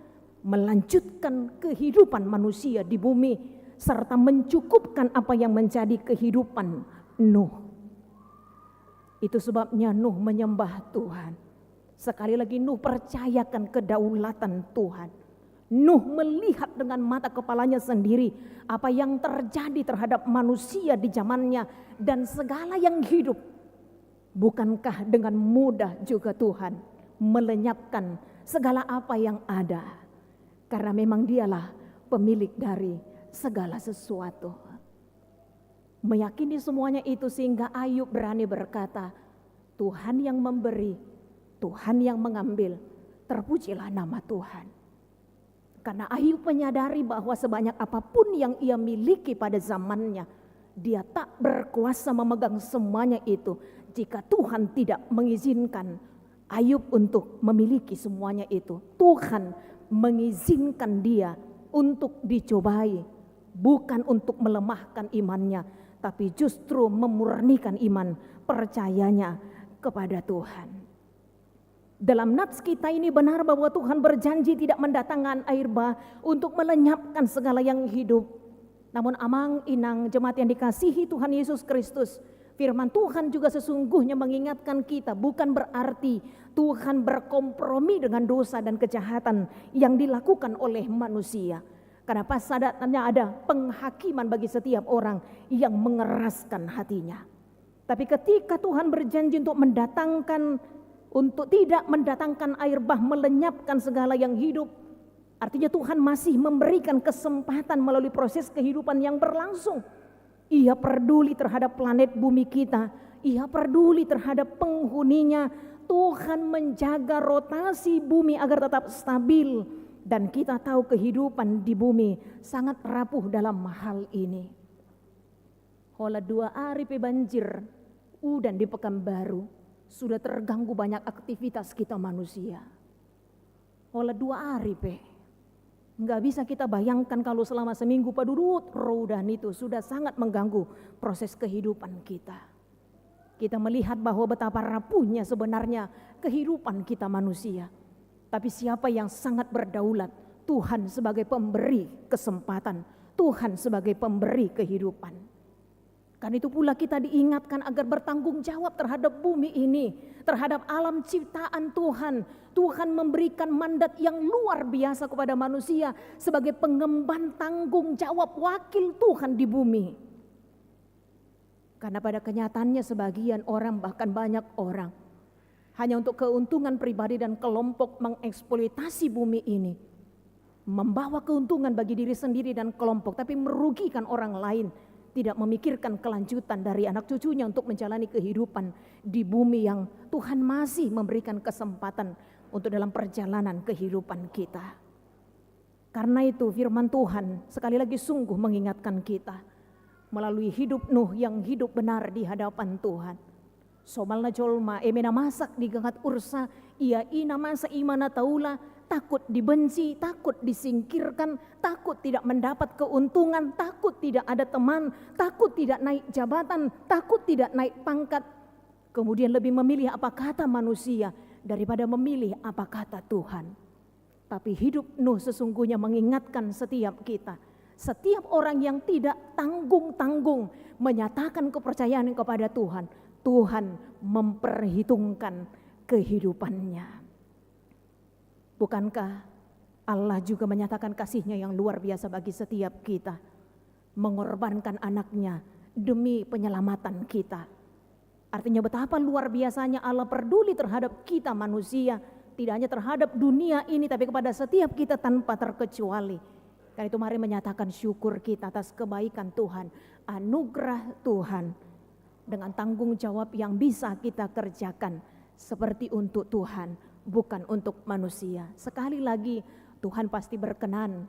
melanjutkan kehidupan manusia di bumi, serta mencukupkan apa yang menjadi kehidupan Nuh. Itu sebabnya Nuh menyembah Tuhan. Sekali lagi Nuh percayakan kedaulatan Tuhan. Nuh melihat dengan mata kepalanya sendiri apa yang terjadi terhadap manusia di zamannya dan segala yang hidup. Bukankah dengan mudah juga Tuhan melenyapkan segala apa yang ada? Karena memang dialah pemilik dari segala sesuatu. Meyakini semuanya itu sehingga Ayub berani berkata, Tuhan yang memberi, Tuhan yang mengambil, terpujilah nama Tuhan. Karena Ayub menyadari bahwa sebanyak apapun yang ia miliki pada zamannya, dia tak berkuasa memegang semuanya itu jika Tuhan tidak mengizinkan Ayub untuk memiliki semuanya itu. Tuhan mengizinkan dia untuk dicobai, bukan untuk melemahkan imannya, tapi justru memurnikan iman percayanya kepada Tuhan. Dalam nats kita ini benar bahwa Tuhan berjanji tidak mendatangkan air bah untuk melenyapkan segala yang hidup. Namun amang-inang jemaat yang dikasihi Tuhan Yesus Kristus, firman Tuhan juga sesungguhnya mengingatkan kita, bukan berarti Tuhan berkompromi dengan dosa dan kejahatan yang dilakukan oleh manusia. Karena pasadatnya ada penghakiman bagi setiap orang yang mengeraskan hatinya. Tapi ketika Tuhan berjanji untuk tidak mendatangkan air bah melenyapkan segala yang hidup, artinya Tuhan masih memberikan kesempatan melalui proses kehidupan yang berlangsung. Ia peduli terhadap planet bumi kita, Ia peduli terhadap penghuninya. Tuhan menjaga rotasi bumi agar tetap stabil, dan kita tahu kehidupan di bumi sangat rapuh dalam hal ini. Hola 2 hari banjir, udan di Pekanbaru, sudah terganggu banyak aktivitas kita manusia. Oleh 2 hari nggak bisa kita bayangkan kalau selama seminggu padurut rodan itu sudah sangat mengganggu proses kehidupan kita. Kita melihat bahwa betapa rapuhnya sebenarnya kehidupan kita manusia. Tapi siapa yang sangat berdaulat? Tuhan sebagai pemberi kesempatan, Tuhan sebagai pemberi kehidupan. Karena itu pula kita diingatkan agar bertanggung jawab terhadap bumi ini, terhadap alam ciptaan Tuhan. Tuhan memberikan mandat yang luar biasa kepada manusia sebagai pengemban tanggung jawab wakil Tuhan di bumi. Karena pada kenyataannya sebagian orang, bahkan banyak orang, hanya untuk keuntungan pribadi dan kelompok mengeksploitasi bumi ini. Membawa keuntungan bagi diri sendiri dan kelompok, tapi merugikan orang lain. Tidak memikirkan kelanjutan dari anak cucunya untuk menjalani kehidupan di bumi yang Tuhan masih memberikan kesempatan untuk dalam perjalanan kehidupan kita. Karena itu firman Tuhan sekali lagi sungguh mengingatkan kita melalui hidup Nuh yang hidup benar di hadapan Tuhan. Somalna jolma emena masak digangat ursa, ia ina masa imana taula, takut dibenci, takut disingkirkan, takut tidak mendapat keuntungan, takut tidak ada teman, takut tidak naik jabatan, takut tidak naik pangkat. Kemudian lebih memilih apa kata manusia daripada memilih apa kata Tuhan. Tapi hidup Nuh sesungguhnya mengingatkan setiap kita, setiap orang yang tidak tanggung-tanggung menyatakan kepercayaan kepada Tuhan, Tuhan memperhitungkan kehidupannya. Bukankah Allah juga menyatakan kasih-Nya yang luar biasa bagi setiap kita, mengorbankan anaknya demi penyelamatan kita. Artinya betapa luar biasanya Allah peduli terhadap kita manusia, tidak hanya terhadap dunia ini tapi kepada setiap kita tanpa terkecuali. Karena itu mari menyatakan syukur kita atas kebaikan Tuhan, anugerah Tuhan, dengan tanggung jawab yang bisa kita kerjakan seperti untuk Tuhan, bukan untuk manusia. Sekali lagi Tuhan pasti berkenan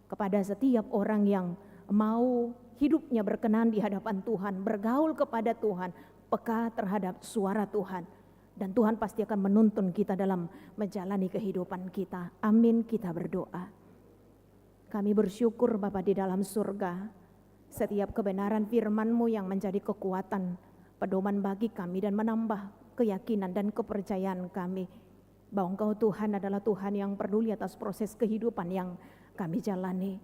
kepada setiap orang yang mau hidupnya berkenan di hadapan Tuhan, bergaul kepada Tuhan, peka terhadap suara Tuhan. Dan Tuhan pasti akan menuntun kita dalam menjalani kehidupan kita. Amin, kita berdoa. Kami bersyukur Bapa di dalam surga, setiap kebenaran firman-Mu yang menjadi kekuatan, pedoman bagi kami dan menambah keyakinan dan kepercayaan kami bahwa Engkau Tuhan adalah Tuhan yang peduli atas proses kehidupan yang kami jalani.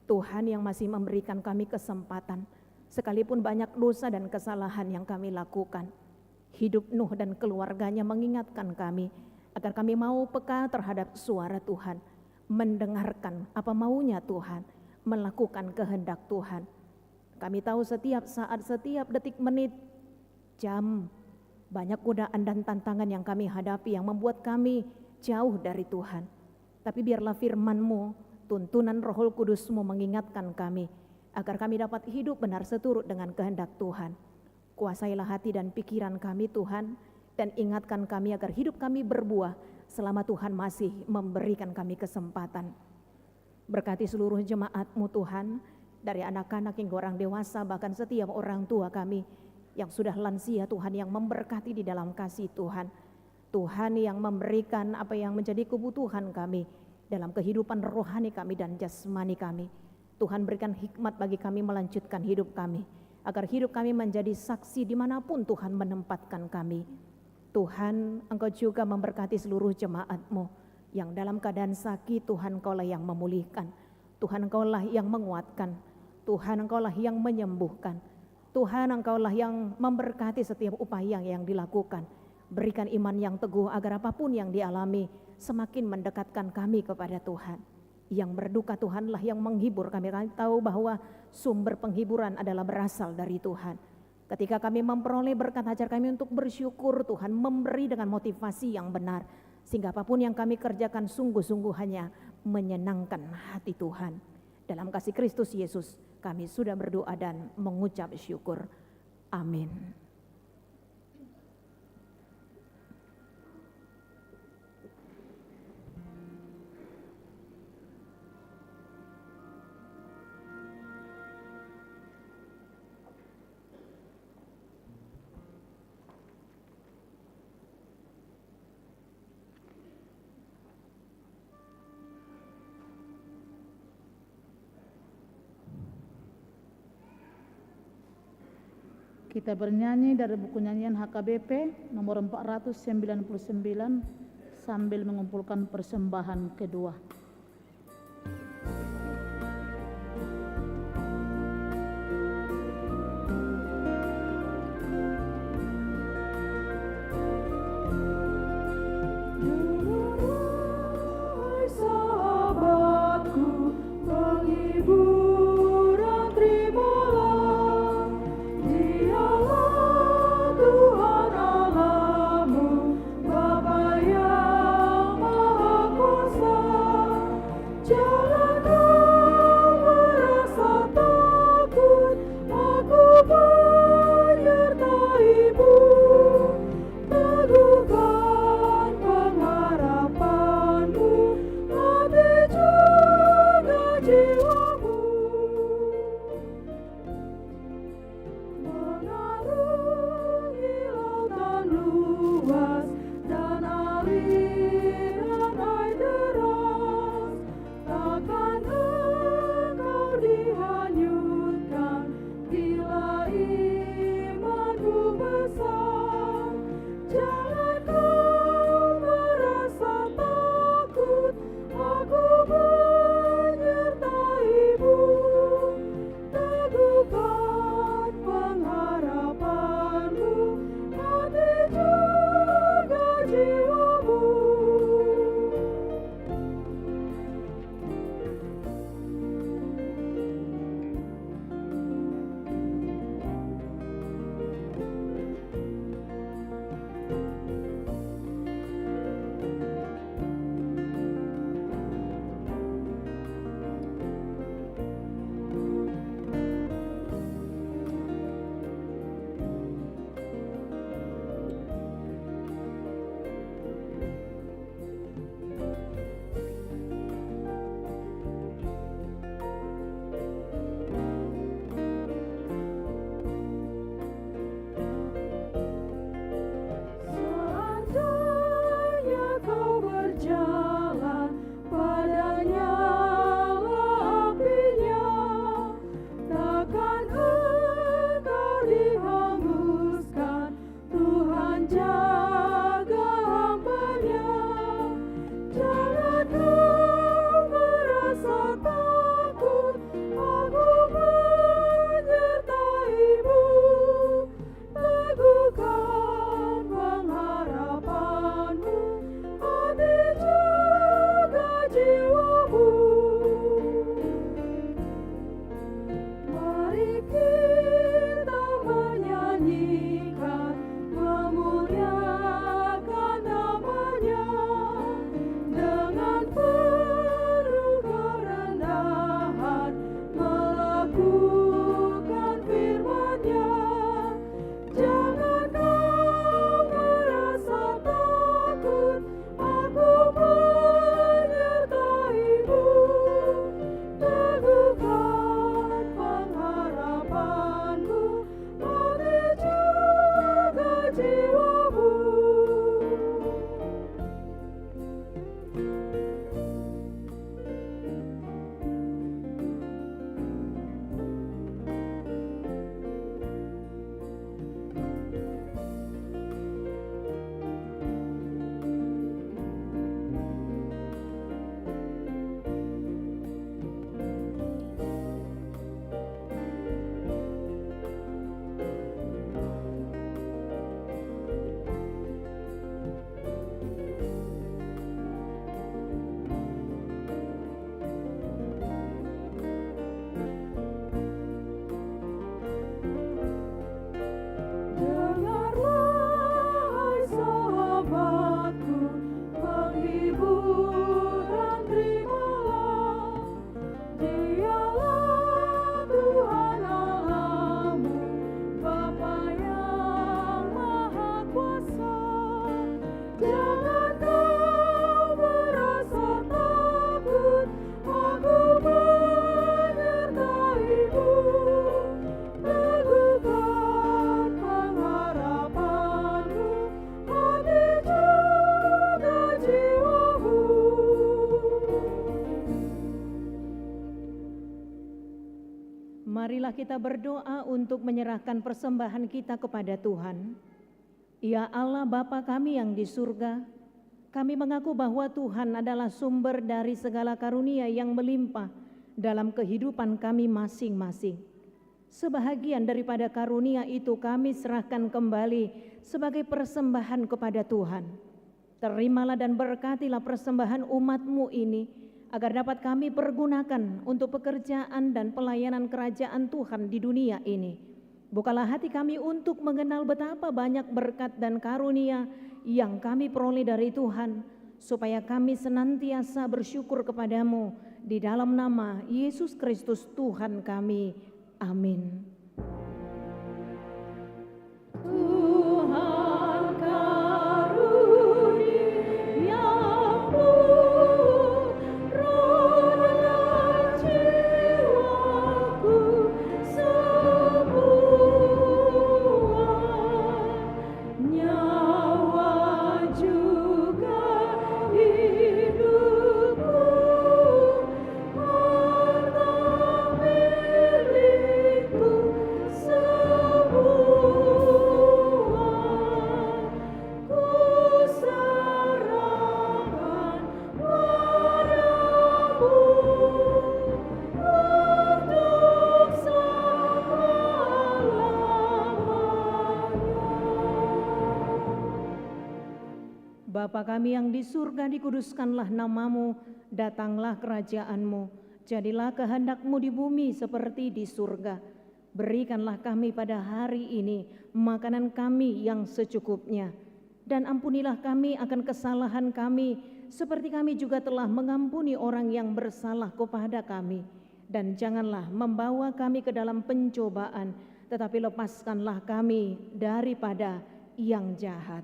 Tuhan yang masih memberikan kami kesempatan, sekalipun banyak dosa dan kesalahan yang kami lakukan. Hidup Nuh dan keluarganya mengingatkan kami agar kami mau peka terhadap suara Tuhan, mendengarkan apa maunya Tuhan, melakukan kehendak Tuhan. Kami tahu setiap saat, setiap detik, menit, jam, banyak godaan dan tantangan yang kami hadapi yang membuat kami jauh dari Tuhan. Tapi biarlah firman-Mu, tuntunan Roh Kudus-Mu mengingatkan kami agar kami dapat hidup benar seturut dengan kehendak Tuhan. Kuasailah hati dan pikiran kami Tuhan, dan ingatkan kami agar hidup kami berbuah selama Tuhan masih memberikan kami kesempatan. Berkati seluruh jemaat-Mu Tuhan, dari anak-anak hingga orang dewasa, bahkan setiap orang tua kami yang sudah lansia Tuhan, yang memberkati di dalam kasih Tuhan. Tuhan yang memberikan apa yang menjadi kebutuhan kami dalam kehidupan rohani kami dan jasmani kami. Tuhan berikan hikmat bagi kami melanjutkan hidup kami, agar hidup kami menjadi saksi dimanapun Tuhan menempatkan kami. Tuhan, Engkau juga memberkati seluruh jemaat-Mu yang dalam keadaan sakit. Tuhan, Engkaulah yang memulihkan. Tuhan, Engkaulah yang menguatkan. Tuhan, Engkaulah yang menyembuhkan. Tuhan, Engkaulah yang memberkati setiap upaya yang dilakukan. Berikan iman yang teguh agar apapun yang dialami semakin mendekatkan kami kepada Tuhan. Yang berduka Tuhanlah yang menghibur kami. Kami tahu bahwa sumber penghiburan adalah berasal dari Tuhan. Ketika kami memperoleh berkat, ajar kami untuk bersyukur. Tuhan memberi dengan motivasi yang benar, sehingga apapun yang kami kerjakan sungguh-sungguh hanya menyenangkan hati Tuhan. Dalam kasih Kristus Yesus kami sudah berdoa dan mengucap syukur. Amin. Kita bernyanyi dari buku nyanyian HKBP nomor 499 sambil mengumpulkan persembahan kedua. kita berdoa untuk menyerahkan persembahan kita kepada Tuhan. Ya Allah Bapa kami yang di surga, kami mengaku bahwa Tuhan adalah sumber dari segala karunia yang melimpah dalam kehidupan kami masing-masing. Sebahagian daripada karunia itu kami serahkan kembali sebagai persembahan kepada Tuhan. Terimalah dan berkatilah persembahan umat-Mu ini, agar dapat kami pergunakan untuk pekerjaan dan pelayanan kerajaan Tuhan di dunia ini. Bukalah hati kami untuk mengenal betapa banyak berkat dan karunia yang kami peroleh dari Tuhan, supaya kami senantiasa bersyukur kepadamu di dalam nama Yesus Kristus Tuhan kami. Amin. Tuhan karuniamu, roh dan jiwaku semua, nyawa juga hidupku, harta milikku semua, ku serahkan padamu untuk selama-lamanya. Bapa kami yang di surga, dikuduskanlah namamu, datanglah kerajaanmu, jadilah kehendak-Mu di bumi seperti di surga. Berikanlah kami pada hari ini makanan kami yang secukupnya, dan ampunilah kami akan kesalahan kami, seperti kami juga telah mengampuni orang yang bersalah kepada kami. Dan janganlah membawa kami ke dalam pencobaan, tetapi lepaskanlah kami daripada yang jahat.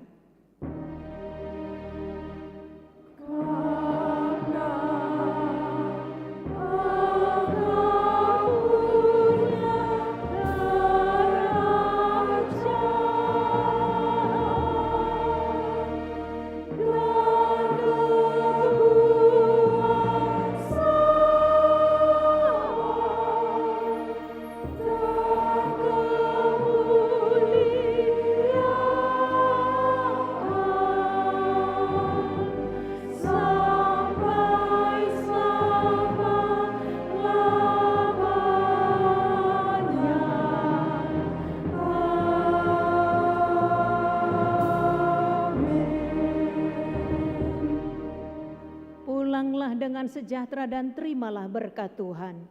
Pulanglah dengan sejahtera dan terimalah berkat Tuhan.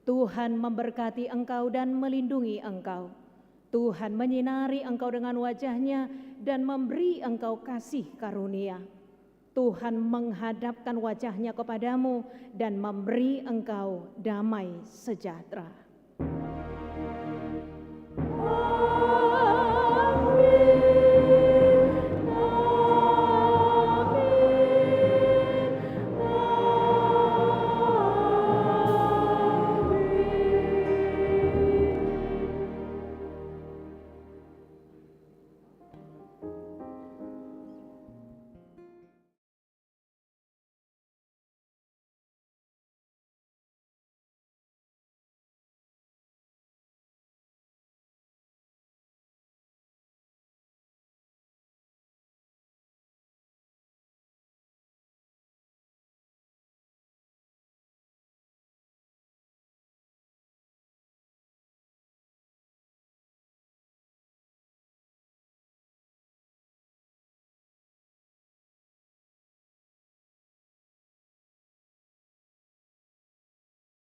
Tuhan memberkati engkau dan melindungi engkau. Tuhan menyinari engkau dengan wajah-Nya dan memberi engkau kasih karunia. Tuhan menghadapkan wajah-Nya kepadamu dan memberi engkau damai sejahtera.